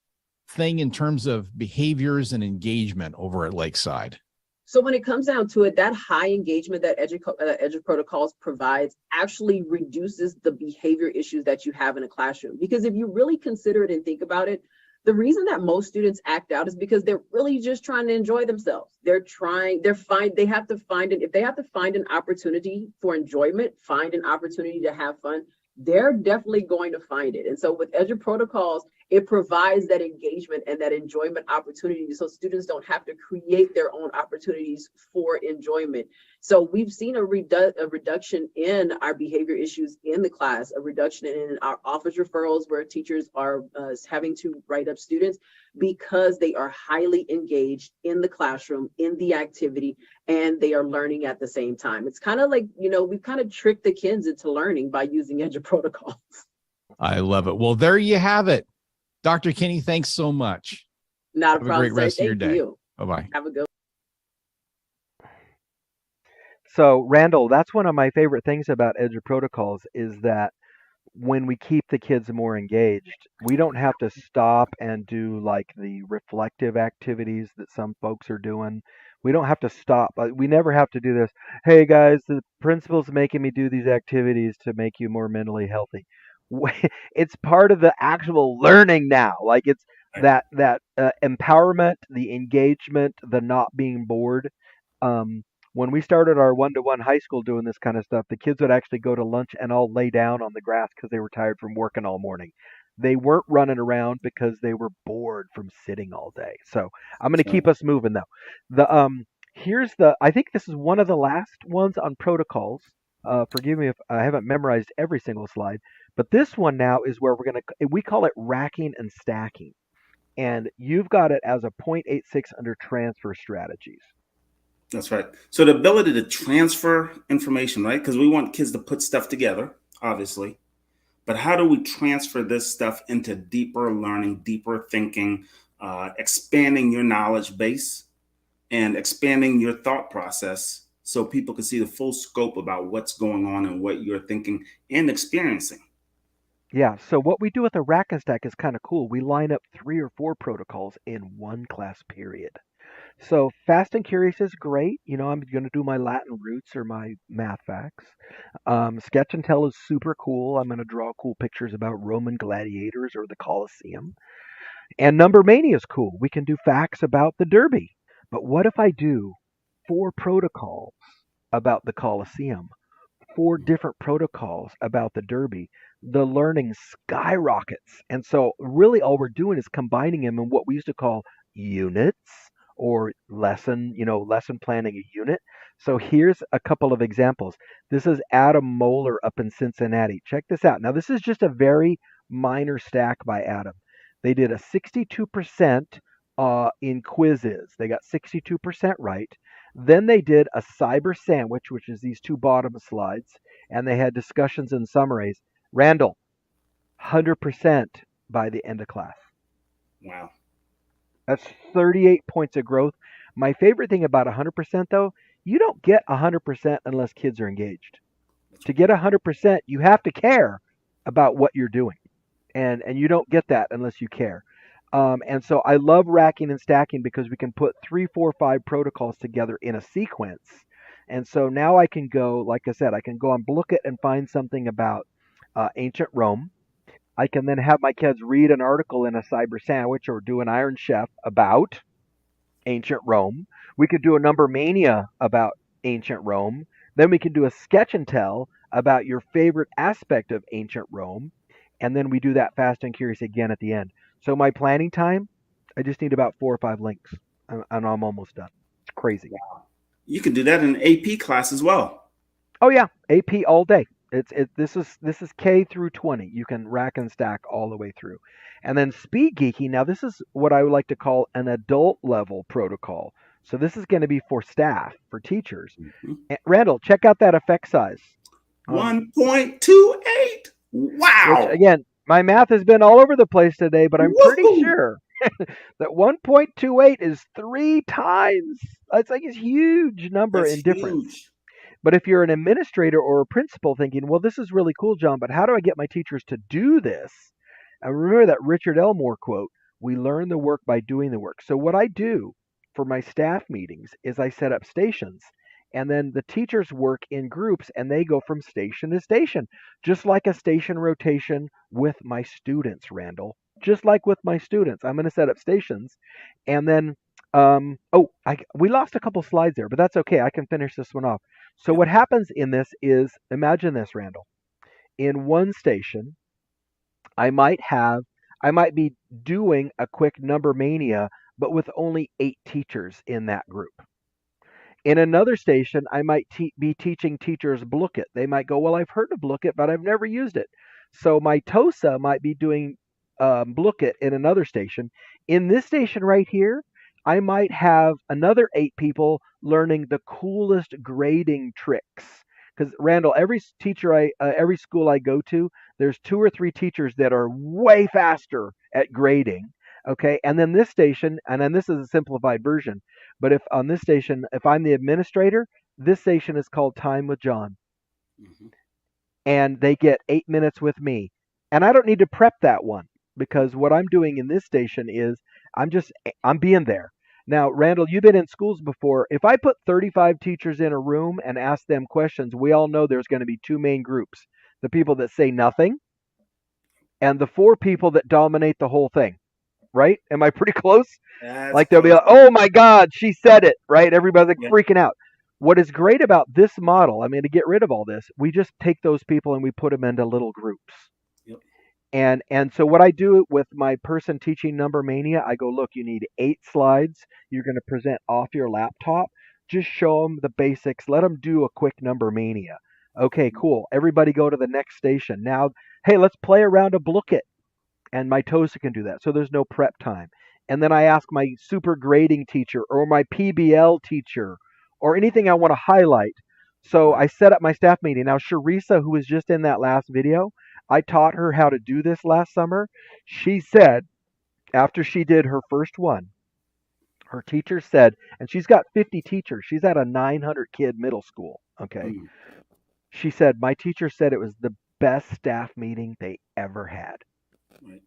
Speaker 1: in terms of behaviors and engagement over at Lakeside?
Speaker 4: So when it comes down to it, that high engagement that EduProtocols provides actually reduces the behavior issues that you have in a classroom. Because if you really consider it and think about it, the reason that most students act out is because they're really just trying to enjoy themselves. If they have to find an opportunity for enjoyment, find an opportunity to have fun, they're definitely going to find it. And so with EduProtocols, it provides that engagement and that enjoyment opportunity so students don't have to create their own opportunities for enjoyment. So we've seen a reduction in our behavior issues in the class, a reduction in our office referrals where teachers are having to write up students because they are highly engaged in the classroom, in the activity, and they are learning at the same time. It's kind of like, we've kind of tricked the kids into learning by using EduProtocols.
Speaker 1: I love it. Well, there you have it. Dr. Kinney, thanks so much.
Speaker 4: Not a
Speaker 1: Have
Speaker 4: problem.
Speaker 1: a great rest of your day. Bye-bye.
Speaker 4: Have a good one.
Speaker 3: So, Randall, that's one of my favorite things about EduProtocols is that when we keep the kids more engaged, we don't have to stop and do like the reflective activities that some folks are doing. We don't have to stop. We never have to do this. Hey guys, the principal's making me do these activities to make you more mentally healthy. It's part of the actual learning now. Like it's that empowerment, the engagement, the not being bored. When we started our one-to-one high school doing this kind of stuff, the kids would actually go to lunch and all lay down on the grass because they were tired from working all morning. They weren't running around because they were bored from sitting all day. So I'm going to keep us moving though. I think this is one of the last ones on protocols. Forgive me if I haven't memorized every single slide, but this one now is where we call it racking and stacking. And you've got it as a 0.86 under transfer strategies.
Speaker 2: That's right. So the ability to transfer information, right? Because we want kids to put stuff together, obviously, but how do we transfer this stuff into deeper learning, deeper thinking, expanding your knowledge base and expanding your thought process so people can see the full scope about what's going on and what you're thinking and experiencing.
Speaker 3: Yeah, so what we do with the rack and stack is kind of cool. We line up 3 or 4 protocols in one class period. So fast and curious is great. I'm going to do my Latin roots or my math facts. Sketch and tell is super cool. I'm going to draw cool pictures about Roman gladiators or the Colosseum. And number mania is cool. We can do facts about the Derby. But what if I do 4 protocols about the Colosseum? 4 different protocols about the Derby? The learning skyrockets. And so really all we're doing is combining them in what we used to call units or lesson planning a unit. So here's a couple of examples. This is Adam Moeller up in Cincinnati. Check this out. Now this is just a very minor stack by Adam. They did a 62% in quizzes. They got 62% right. Then they did a cyber sandwich, which is these 2 bottom slides, and they had discussions and summaries. Randall, 100% by the end of class.
Speaker 2: Wow.
Speaker 3: That's 38 points of growth. My favorite thing about 100% though, you don't get 100% unless kids are engaged. To get 100%, you have to care about what you're doing. And you don't get that unless you care. And so I love racking and stacking because we can put 3, 4, 5 protocols together in a sequence. And so now I can go, like I said, I can go on Bookit and find something about ancient Rome. I can then have my kids read an article in a cyber sandwich or do an Iron Chef about ancient Rome. We could do a number mania about ancient Rome. Then we can do a sketch and tell about your favorite aspect of ancient Rome. And then we do that fast and curious again at the end. So my planning time, I just need about 4 or 5 links, and I'm almost done. It's crazy.
Speaker 2: You can do that in AP class as well.
Speaker 3: Oh yeah, AP all day. This is K through 20. You can rack and stack all the way through. And then Speed Geeky. Now this is what I would like to call an adult level protocol. So this is going to be for staff, for teachers.
Speaker 2: Mm-hmm.
Speaker 3: Randall, check out that effect size.
Speaker 2: 1.28. Wow.
Speaker 3: Which, again, my math has been all over the place today, but I'm pretty sure that 1.28 is 3 times. It's like a huge number in difference.
Speaker 2: Huge.
Speaker 3: But if you're an administrator or a principal thinking, well, this is really cool, John, but how do I get my teachers to do this? And remember that Richard Elmore quote, we learn the work by doing the work. So what I do for my staff meetings is I set up stations. And then the teachers work in groups and they go from station to station, just like a station rotation with my students, Randall. Just like with my students. I'm going to set up stations. And then, we lost a couple slides there, but that's okay. I can finish this one off. So what happens in this is, imagine this, Randall. In one station, I might be doing a quick number mania, but with only 8 teachers in that group. In another station, I might be teaching teachers Bookit. They might go, well, I've heard of Bookit, but I've never used it. So my TOSA might be doing Bookit in another station. In this station right here, I might have another 8 people learning the coolest grading tricks. Because Randall, every school I go to, there's 2 or 3 teachers that are way faster at grading. Okay, and then this station, and then this is a simplified version, but if on this station, if I'm the administrator, this station is called Time with John. Mm-hmm. And they get 8 minutes with me. And I don't need to prep that one because what I'm doing in this station is I'm being there. Now, Randall, you've been in schools before. If I put 35 teachers in a room and ask them questions, we all know there's going to be 2 main groups. The people that say nothing and the 4 people that dominate the whole thing. Right? Am I pretty close? Like they'll be like, oh my God, she said it, right? Everybody's like freaking out. What is great about this model, I mean, to get rid of all this, we just take those people and we put them into little groups. Yep. And so what I do with my person teaching Number Mania, I go, look, you need 8 slides. You're going to present off your laptop. Just show them the basics. Let them do a quick Number Mania. Okay, cool. Everybody go to the next station. Now, hey, let's play around a Bookit. And my TOSA can do that. So there's no prep time. And then I ask my super grading teacher or my PBL teacher or anything I want to highlight. So I set up my staff meeting. Now, Sharisa, who was just in that last video, I taught her how to do this last summer. She said after she did her first one, her teacher said, and she's got 50 teachers. She's at a 900 kid middle school. Okay.
Speaker 2: Mm,
Speaker 3: She said, my teacher said it was the best staff meeting they ever had.
Speaker 2: right.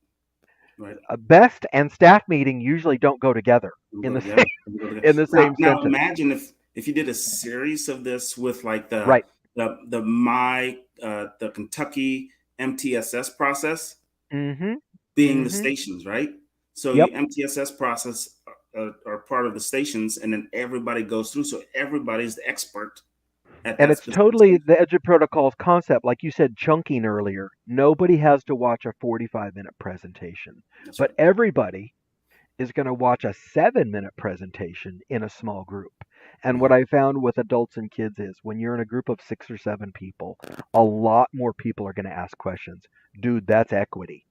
Speaker 2: Right.
Speaker 3: A best and staff meeting usually don't go together
Speaker 2: We'll
Speaker 3: in
Speaker 2: go
Speaker 3: the
Speaker 2: together.
Speaker 3: same
Speaker 2: We'll go together.
Speaker 3: in the same
Speaker 2: Now
Speaker 3: sentence.
Speaker 2: imagine if you did a series of this with like
Speaker 3: Right.
Speaker 2: the Kentucky MTSS process
Speaker 3: Mm-hmm.
Speaker 2: being the
Speaker 3: Mm-hmm.
Speaker 2: stations, right? So
Speaker 3: Yep.
Speaker 2: your MTSS process are part of the stations, and then everybody goes through. So everybody's the expert at
Speaker 3: And
Speaker 2: that
Speaker 3: it's
Speaker 2: specific
Speaker 3: totally
Speaker 2: station.
Speaker 3: the EduProtocols concept. Like you said, chunking earlier. Nobody has to watch a 45-minute presentation,
Speaker 2: That's
Speaker 3: but
Speaker 2: right.
Speaker 3: everybody is going to watch a 7-minute presentation in a small group. And what
Speaker 2: Mhm.
Speaker 3: I found with adults and kids is when you're in a group of 6 or 7 people, a lot more people are going to ask questions. Dude, that's equity.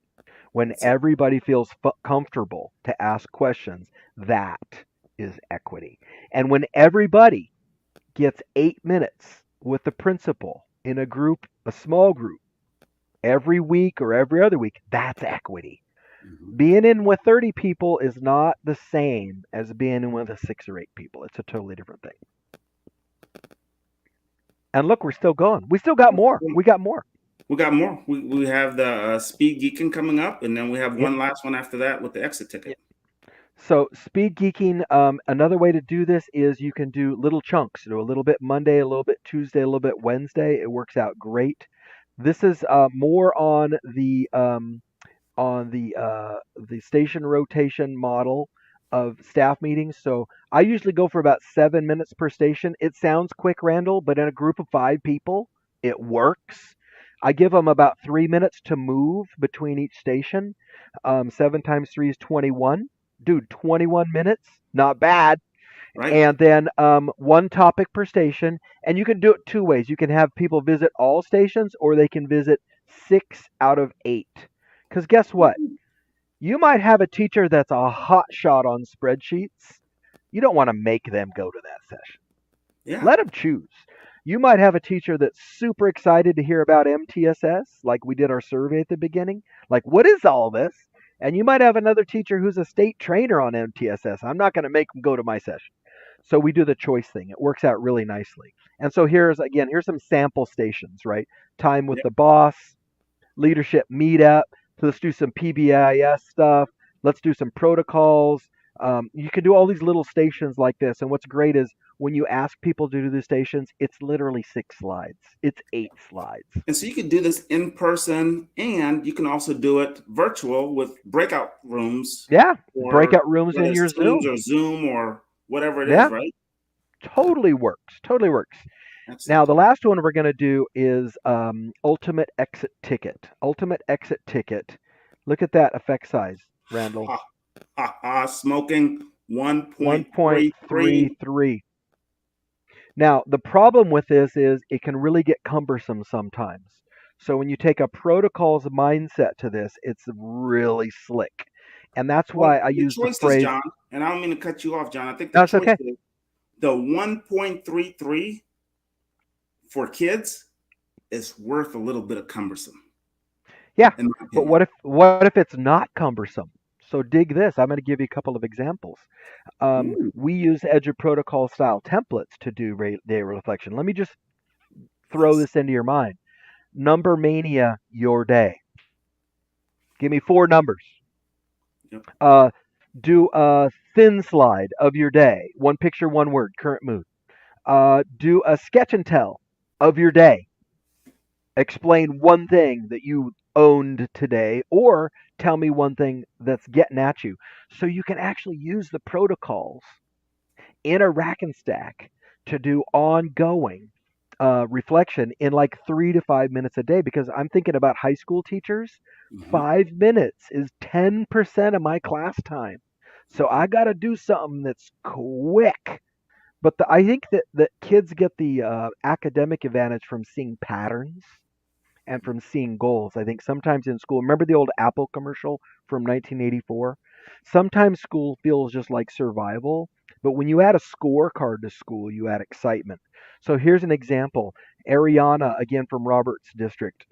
Speaker 3: When
Speaker 2: That's it.
Speaker 3: everybody feels comfortable to ask questions, that is equity. And when everybody gets 8 minutes with the principal in a group, a small group, every week or every other week, that's equity.
Speaker 2: Mhm.
Speaker 3: Being in with 30 people is not the same as being in with a 6 or 8 people. It's a totally different thing. And look, we're still going. We still got more. We got more.
Speaker 2: We got more. We have the speed geeking coming up, and then we have
Speaker 3: Yep.
Speaker 2: one last one after that with the exit ticket.
Speaker 3: Yep. So speed geeking, another way to do this is you can do little chunks. Do a little bit Monday, a little bit Tuesday, a little bit Wednesday. It works out great. This is more on the station rotation model of staff meetings. So I usually go for about 7 minutes per station. It sounds quick, Randall, but in a group of 5 people, it works. I give them about 3 minutes to move between each station. 7 times 3 is 21. Dude, 21 minutes, not bad.
Speaker 2: Right.
Speaker 3: And then one topic per station. And you can do it two ways. You can have people visit all stations, or they can visit 6 out of 8. Because guess what? You might have a teacher that's a hot shot on spreadsheets. You don't want to make them go to that session.
Speaker 2: Yeah.
Speaker 3: Let them choose. You might have a teacher that's super excited to hear about MTSS, like we did our survey at the beginning. Like, what is all this? And you might have another teacher who's a state trainer on MTSS. I'm not going to make them go to my session. So we do the choice thing. It works out really nicely. And so here's some sample stations, right? Time with
Speaker 2: Yep.
Speaker 3: the boss, leadership meetup. So let's do some PBIS stuff. Let's do some protocols. You can do all these little stations like this. And what's great is when you ask people to do the stations, it's literally 6 slides. It's 8 slides.
Speaker 2: And so you can do this in person, and you can also do it virtual with breakout rooms.
Speaker 3: Yeah,
Speaker 2: Or
Speaker 3: breakout rooms
Speaker 2: whether
Speaker 3: in your
Speaker 2: it's Teams
Speaker 3: Zoom.
Speaker 2: or Zoom or whatever it
Speaker 3: Yeah,
Speaker 2: is, right?
Speaker 3: totally works. Totally works.
Speaker 2: Excellent.
Speaker 3: Now, the last one we're going to do is Ultimate Exit Ticket. Ultimate Exit Ticket. Look at that effect size, Randall.
Speaker 2: Smoking 1.33.
Speaker 3: 1.33. Now, the problem with this is it can really get cumbersome sometimes. So when you take a protocols mindset to this, it's really slick. And that's why I
Speaker 2: The
Speaker 3: use the
Speaker 2: choice is,
Speaker 3: phrase.
Speaker 2: John, and I don't mean to cut you off, John. I think the
Speaker 3: That's
Speaker 2: choice
Speaker 3: okay.
Speaker 2: is the 1.33 for kids is worth a little bit of cumbersome.
Speaker 3: Yeah,
Speaker 2: in my
Speaker 3: but
Speaker 2: opinion.
Speaker 3: what if it's not cumbersome? So dig this. I'm going to give you a couple of examples.
Speaker 2: Ooh.
Speaker 3: We use EduProtocol style templates to do day reflection. Let me just throw this into your mind. Number mania, your day. Give me 4 numbers.
Speaker 2: Yep.
Speaker 3: Do a thin slide of your day. 1 picture, 1 word, current mood. Do a sketch and tell of your day. Explain one thing that you owned today, or tell me one thing that's getting at you. So you can actually use the protocols in a rack and stack to do ongoing reflection in like 3 to 5 minutes a day, because I'm thinking about high school teachers. 5 minutes is 10% of my class time. So I got to do something that's quick. But I think that kids get the academic advantage from seeing patterns and from seeing goals. I think sometimes in school, remember the old Apple commercial from 1984? Sometimes school feels just like survival, but when you add a scorecard to school, you add excitement. So here's an example. Ariana, again from Roberts District,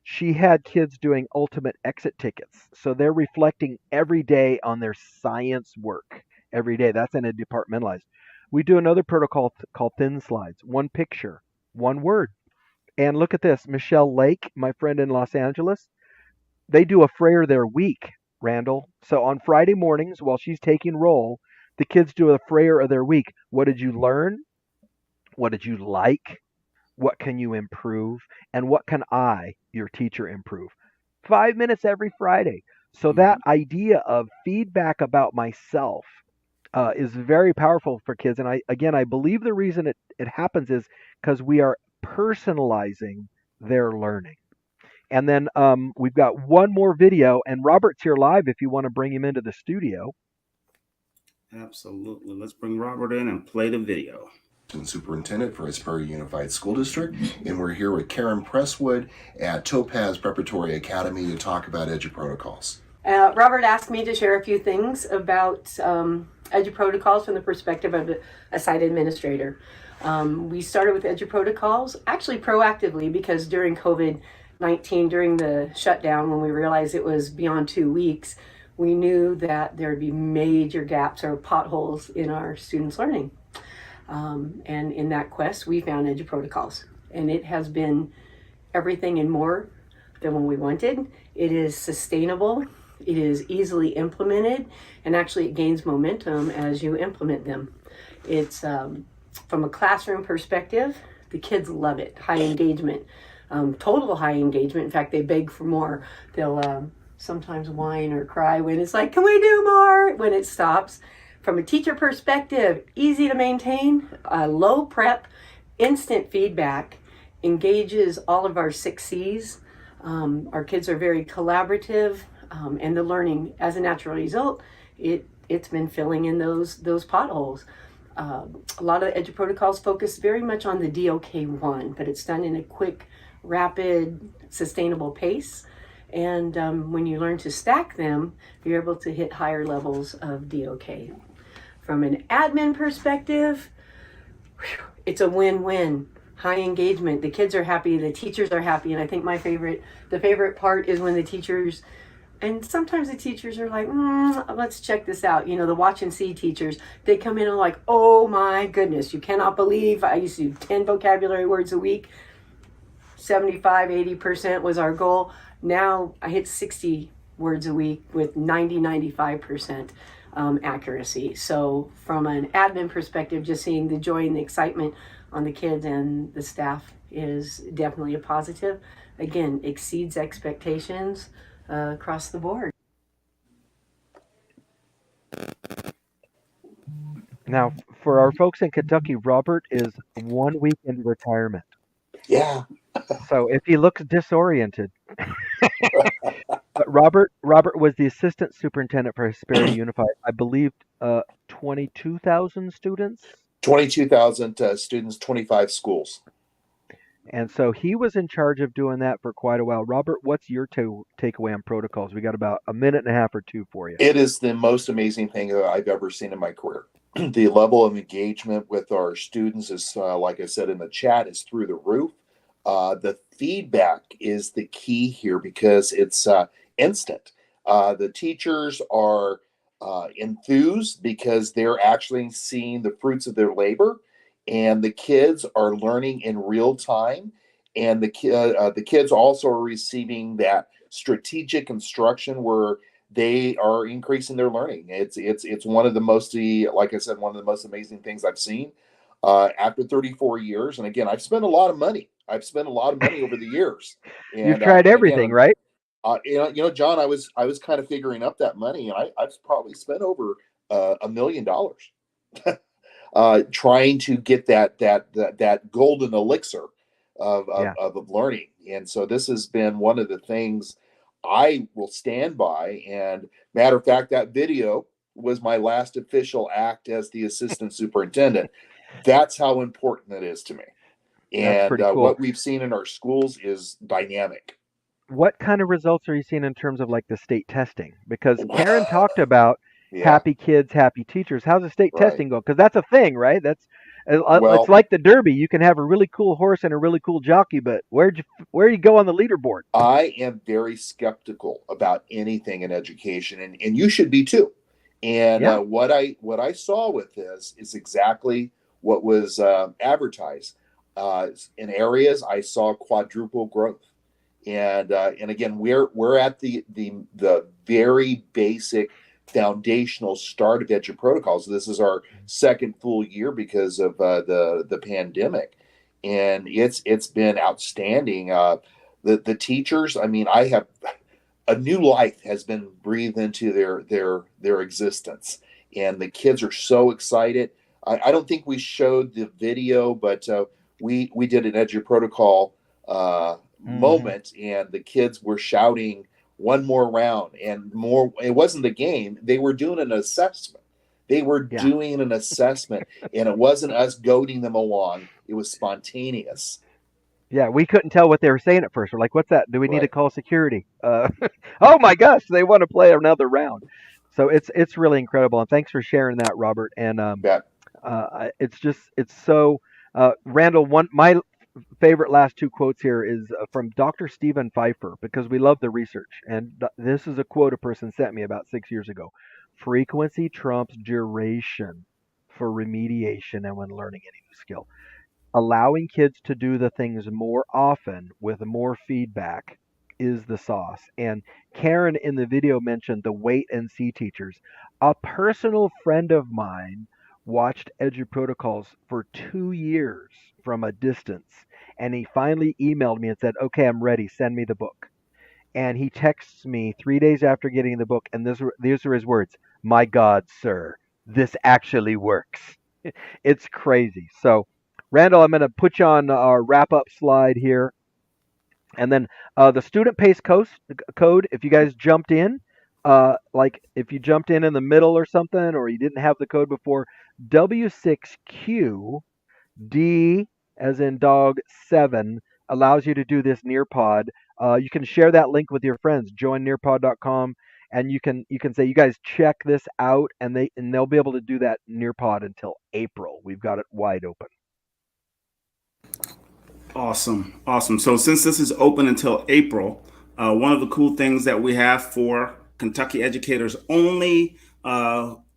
Speaker 3: She had kids doing ultimate exit tickets. So they're reflecting every day on their science work every day. That's in a departmentalized. We do another protocol called thin slides. One picture, one word. And look at this. Michelle Lake, my friend in Los Angeles, they do a Frayer their week, Randall. So on Friday mornings while she's taking roll, the kids do a Frayer of their week. What did you learn? What did you like? What can you improve? And what can I, your teacher, improve? 5 minutes every Friday. So that idea of feedback about myself is very powerful for kids. And I believe the reason it happens is because we are personalizing their learning. And then we've got one more video, and Robert's here live if you want to bring him into the studio.
Speaker 2: Absolutely. Let's bring Robert in and play the video.
Speaker 5: Superintendent for Hesperia Unified School District, and we're here with Karen Presswood at Topaz Preparatory Academy to talk about EduProtocols.
Speaker 6: Robert asked me to share a few things about EduProtocols from the perspective of a site administrator. We started with EduProtocols actually proactively because during COVID-19, during the shutdown, when we realized it was beyond 2 weeks, we knew that there would be major gaps or potholes in our students' learning. And in that quest, we found EduProtocols, and it has been everything and more than what we wanted. It is sustainable, it is easily implemented, and actually it gains momentum as you implement them. It's from a classroom perspective, the kids love it. High engagement, total high engagement. In fact, they beg for more. They'll sometimes whine or cry when it's like, can we do more? When it stops. From a teacher perspective, easy to maintain, low prep, instant feedback, engages all of our 6 C's. Our kids are very collaborative, and the learning, as a natural result, it's been filling in those potholes. A lot of EduProtocols focus very much on the DOK1, but it's done in a quick, rapid, sustainable pace. And when you learn to stack them, you're able to hit higher levels of DOK. From an admin perspective, it's a win-win. High engagement. The kids are happy, the teachers are happy, and I think the favorite part is when the teachers, and sometimes the teachers are like, let's check this out. You know, the watch and see teachers, they come in and like, oh my goodness, you cannot believe I used to do 10 vocabulary words a week. 75-80% was our goal. Now I hit 60 words a week with 95% accuracy. So from an admin perspective, just seeing the joy and the excitement on the kids and the staff is definitely a positive. Again, exceeds expectations across the board.
Speaker 3: Now, for our folks in Kentucky, Robert is 1 week into retirement.
Speaker 5: Yeah.
Speaker 3: So if he looks disoriented. But Robert was the assistant superintendent for Hesperia Unified. I believe 22,000 students.
Speaker 5: 22,000 students, 25 schools.
Speaker 3: And so he was in charge of doing that for quite a while. Robert, what's your takeaway on protocols? We got about a minute and a half or two for you.
Speaker 5: It is the most amazing thing that I've ever seen in my career. The level of engagement with our students is, like I said in the chat, is through the roof. The feedback is the key here because it's instant. The teachers are enthused because they're actually seeing the fruits of their labor, and the kids are learning in real time. And the kids also are receiving that strategic instruction where they are increasing their learning. It's one of the most, like I said, one of the most amazing things I've seen after 34 years. And again, I've spent a lot of money. I've spent a lot of money over the years. And,
Speaker 3: you've tried everything, right?
Speaker 5: You know, John, I was kind of figuring up that money, and I've probably spent over $1 million trying to get that golden elixir of learning. And so this has been one of the things I will stand by. And matter of fact, that video was my last official act as the assistant superintendent. That's how important it is to me. And cool. What we've seen in our schools is dynamic.
Speaker 3: What kind of results are you seeing in terms of like the state testing? Because Karen talked about happy kids, happy teachers. How's the state testing go? Because that's a thing, right? It's
Speaker 5: Well,
Speaker 3: like the Derby. You can have a really cool horse and a really cool jockey, but where you go on the leaderboard?
Speaker 5: I am very skeptical about anything in education, and you should be too. And
Speaker 3: Yeah,
Speaker 5: what I saw with this is exactly what was advertised. In areas I saw quadruple growth, and again we're at the very basic foundational start of EduProtocols. This is our second full year because of the pandemic, and it's been outstanding. The teachers, I mean, I have a new life has been breathed into their existence, and the kids are so excited. I don't think we showed the video, but we did an EduProtocol
Speaker 3: hmm
Speaker 5: moment, and the kids were shouting one more round and more. It wasn't a game; they were doing an assessment. They were
Speaker 3: yeah,
Speaker 5: doing an assessment, and it wasn't us goading them along. It was spontaneous.
Speaker 3: yeah. We couldn't tell what they were saying at first. We're like, "What's that? Do we need to
Speaker 5: Right.
Speaker 3: call security?" Oh my gosh, they want to play another round. So it's really incredible, and thanks for sharing that, Robert. And
Speaker 5: That
Speaker 3: it's so Randall. One my favorite last two quotes here is from Dr. Stephen Pfeiffer because we love the research. And this is a quote a person sent me about 6 years ago. Frequency trumps duration for remediation and when learning any new skill. Allowing kids to do the things more often with more feedback is the sauce. And Karen in the video mentioned the wait and see teachers. A personal friend of mine watched EduProtocols for 2 years from a distance, and he finally emailed me and said, "Okay, I'm ready. Send me the book." And he texts me 3 days after getting the book, and these are his words: "My God, sir, this actually works." It's crazy. So, Randall, I'm going to put you on our wrap up slide here. And then the student pace code, if you guys jumped in, like if you jumped in the middle or something, or you didn't have the code before, W6QD, as in dog 7, allows you to do this Nearpod. You can share that link with your friends. Join nearpod.com, and you can say, "You guys check this out," and they'll be able to do that Nearpod until April. We've got it wide open.
Speaker 2: Awesome. Awesome. So since this is open until April, one of the cool things that we have for Kentucky educators only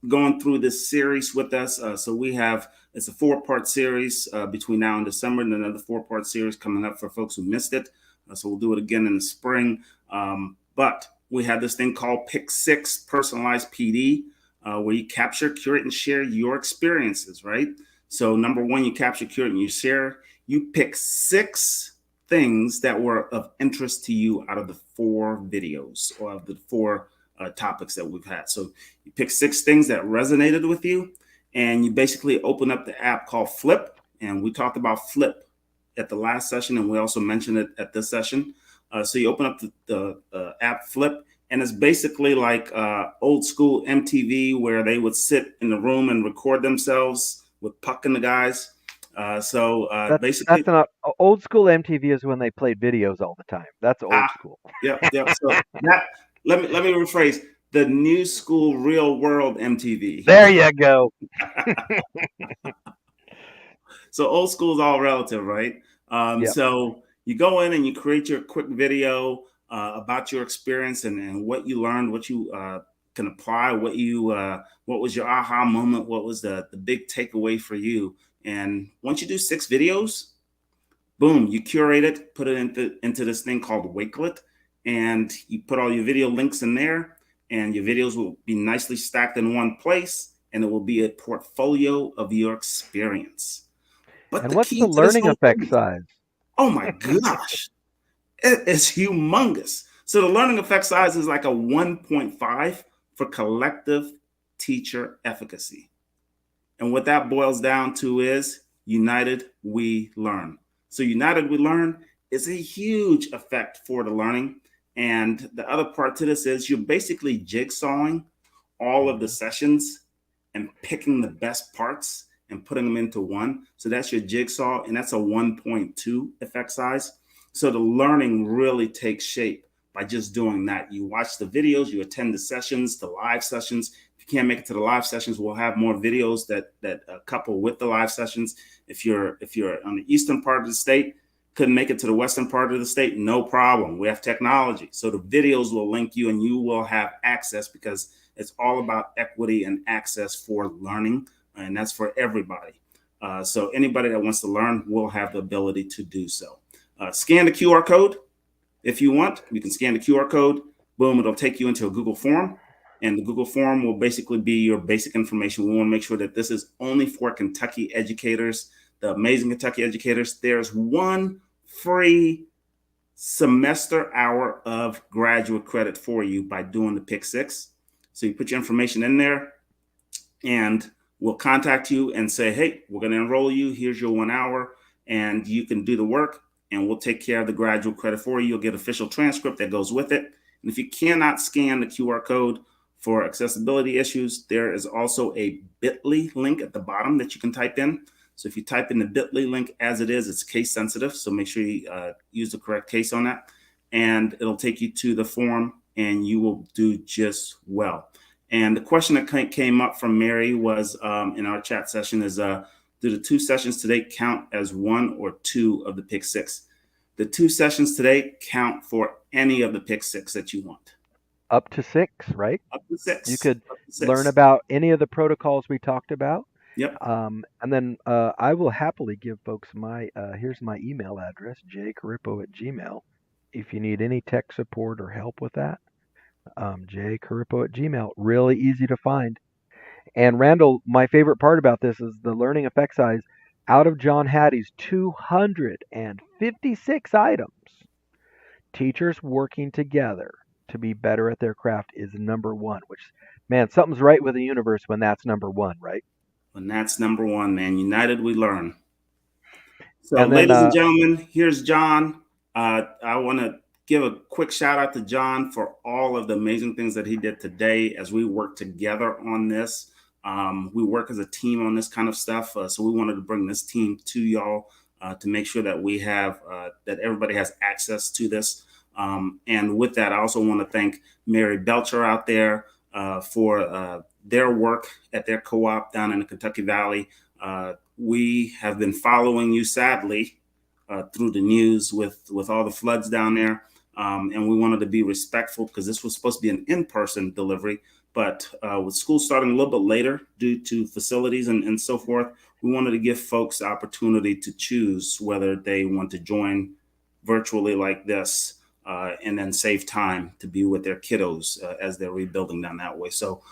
Speaker 2: going through this series with us. So we have, it's a 4-part series between now and December, and another 4-part series coming up for folks who missed it. So we'll do it again in the spring. But we have this thing called Pick 6 Personalized PD, where you capture, curate, and share your experiences, right? So number one, you capture, curate, and you share. You pick 6 things that were of interest to you out of the 4 videos or of the 4 topics that we've had. So you pick 6 things that resonated with you, and you basically open up the app called Flip. And we talked about Flip at the last session, and we also mentioned it at this session. So you open up the app Flip, and it's basically like old school MTV, where they would sit in the room and record themselves with Puck and the guys. Basically,
Speaker 3: That's not old school. MTV is when they played videos all the time. That's old school.
Speaker 2: yep. So that let me rephrase: the new school, real world MTV.
Speaker 3: There you go.
Speaker 2: So old school is all relative, right?
Speaker 3: Yep.
Speaker 2: So you go in and you create your quick video about your experience and what you learned, what you can apply, what was your aha moment, what was the big takeaway for you. And once you do 6 videos, boom, you curate it, put it into this thing called Wakelet, and you put all your video links in there, and your videos will be nicely stacked in one place, and it will be a portfolio of your experience. But
Speaker 3: And
Speaker 2: the
Speaker 3: what's the
Speaker 2: key to this
Speaker 3: learning
Speaker 2: whole
Speaker 3: effect
Speaker 2: thing,
Speaker 3: size?
Speaker 2: oh my gosh, it is humongous. So the learning effect size is like a 1.5 for collective teacher efficacy. And what that boils down to is united we learn. So united we learn is a huge effect for the learning. And the other part to this is you're basically jigsawing all of the
Speaker 3: Mhm.
Speaker 2: sessions and picking the best parts and putting them into one. So that's your jigsaw, and that's a 1.2 effect size. So the learning really takes shape by just doing that. You watch the videos, you attend the sessions, the live sessions. If you can't make it to the live sessions, we'll have more videos that couple with the live sessions. If you're on the eastern part of the state, couldn't make it to the western part of the state, no problem. We have technology. So the videos will link you and you will have access, because it's all about equity and access for learning. And that's for everybody. So anybody that wants to learn will have the ability to do so. Scan the QR code if you want. You can scan the QR code. Boom, it'll take you into a Google form. And the Google form will basically be your basic information. We want to make sure that this is only for Kentucky educators, the amazing Kentucky educators. There's one free semester hour of graduate credit for you by doing the Pick 6. So you put your information in there and we'll contact you and say, hey, we're going to enroll you. Here's your 1 hour and you can do the work and we'll take care of the graduate credit for you. You'll get official transcript that goes with it. And if you cannot scan the QR code for accessibility issues, there is also a bit.ly link at the bottom that you can type in. So if you type in the bit.ly link as it is, it's case sensitive. So make sure you use the correct case on that. And it'll take you to the form and you will do just well. And the question that came up from Mary was in our chat session is, do the 2 sessions today count as 1 or 2 of the Pick 6? The 2 sessions today count for any of the Pick 6 that you want.
Speaker 3: Up to 6, right?
Speaker 2: Up to 6.
Speaker 3: You could learn about any of the protocols we talked about.
Speaker 2: Yep.
Speaker 3: And then I will happily give folks my, here's my email address, jcarippo@gmail. If you need any tech support or help with that, jcarippo@gmail. Really easy to find. And Randall, my favorite part about this is the learning effect size. Out of John Hattie's 256 items, teachers working together to be better at their craft is number 1, which, man, something's right with the universe when that's number 1, right?
Speaker 2: When that's number 1, man. United we learn. So,
Speaker 3: and then,
Speaker 2: ladies and gentlemen, here's John. I want to give a quick shout out to John for all of the amazing things that he did today as we work together on this. We work as a team on this kind of stuff. So we wanted to bring this team to y'all to make sure that we have, that everybody has access to this. And with that, I also want to thank Mary Belcher out there for their work at their co-op down in the Kentucky Valley. We have been following you, sadly, through the news with all the floods down there. And we wanted to be respectful because this was supposed to be an in-person delivery. But with school starting a little bit later due to facilities and so forth, we wanted to give folks the opportunity to choose whether they want to join virtually like this and then save time to be with their kiddos as they're rebuilding down that way. So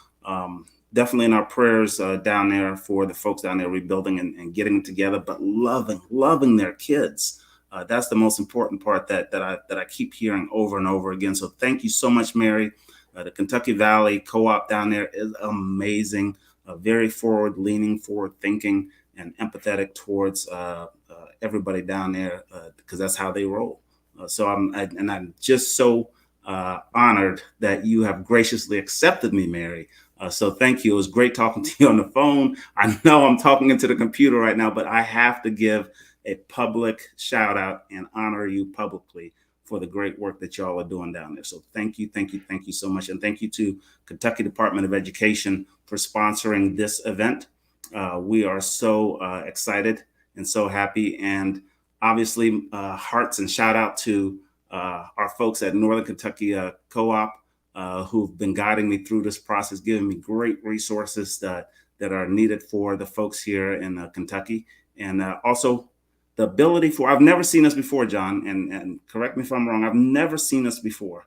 Speaker 2: definitely in our prayers down there for the folks down there rebuilding and getting together, but loving their kids. That's the most important part that I keep hearing over and over again. So thank you so much, Mary. The Kentucky Valley Co-op down there is amazing, very forward-leaning, forward-thinking, and empathetic towards everybody down there because that's how they roll. So I'm just so honored that you have graciously accepted me, Mary. So thank you. It was great talking to you on the phone. I know I'm talking into the computer right now, but I have to give a public shout out and honor you publicly for the great work that y'all are doing down there. So thank you so much. And thank you to Kentucky Department of Education for sponsoring this event. We are so excited and so happy. And obviously hearts and shout out to our folks at Northern Kentucky Co-op who've been guiding me through this process, giving me great resources that are needed for the folks here in Kentucky. And also the ability for, I've never seen this before, John, and correct me if I'm wrong, I've never seen this before,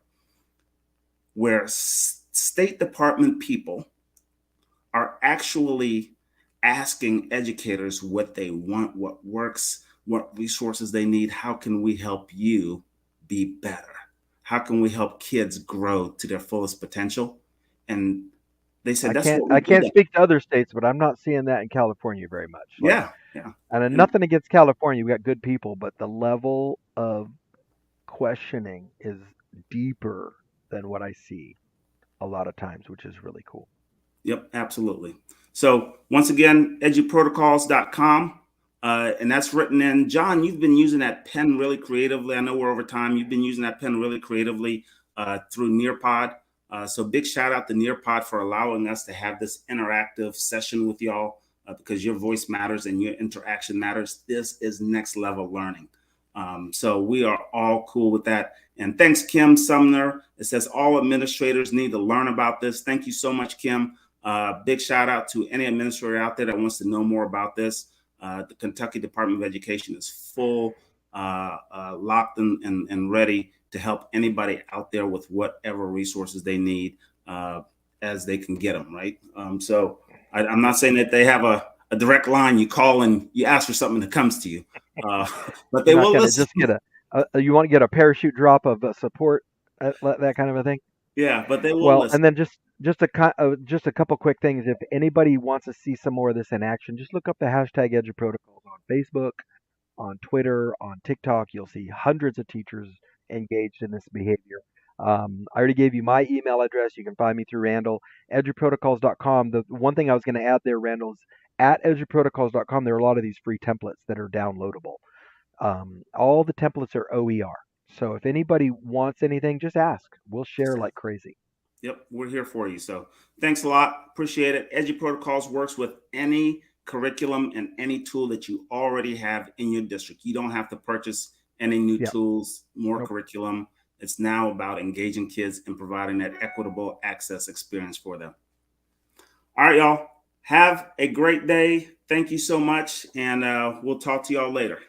Speaker 2: where State Department people are actually asking educators what they want, what works, what resources they need. How can we help you be better? How can we help kids grow to their fullest potential? And they said,
Speaker 3: I can't speak to other states, but I'm not seeing that in California very much.
Speaker 2: Yeah.
Speaker 3: And nothing against California. We got good people, but the level of questioning is deeper than what I see a lot of times, which is really cool.
Speaker 2: Yep, absolutely. So once again, EduProtocols.com, and that's written in. John, you've been using that pen really creatively. I know we're over time. You've been using that pen really creatively through Nearpod. So big shout out to Nearpod for allowing us to have this interactive session with y'all, because your voice matters and your interaction matters. This is next level learning. So we are all cool with that. And thanks, Kim Sumner. It says all administrators need to learn about this. Thank you so much, Kim. Big shout out to any administrator out there that wants to know more about this. The Kentucky Department of Education is full, locked and ready to help anybody out there with whatever resources they need, as they can get them, right? So I'm not saying that they have a direct line you call and you ask for something that comes to you, but they will listen.
Speaker 3: Just get you want to get a parachute drop of support, that kind of a thing.
Speaker 2: Yeah, but they will
Speaker 3: Well,
Speaker 2: listen.
Speaker 3: and then just a couple quick things. If anybody wants to see some more of this in action, just look up the hashtag EduProtocols on Facebook, on Twitter, on TikTok. You'll see hundreds of teachers engaged in this behavior. I already gave you my email address. You can find me through Randall, eduprotocols.com. The one thing I was going to add there, Randall, is at eduprotocols.com, there are a lot of these free templates that are downloadable. All the templates are OER. So if anybody wants anything, just ask. We'll share like crazy.
Speaker 2: Yep, we're here for you. So thanks a lot. Appreciate it. EduProtocols works with any curriculum and any tool that you already have in your district. You don't have to purchase any new tools, more curriculum. It's now about engaging kids and providing that equitable access experience for them. All right, y'all. Have a great day. Thank you so much. And we'll talk to y'all later.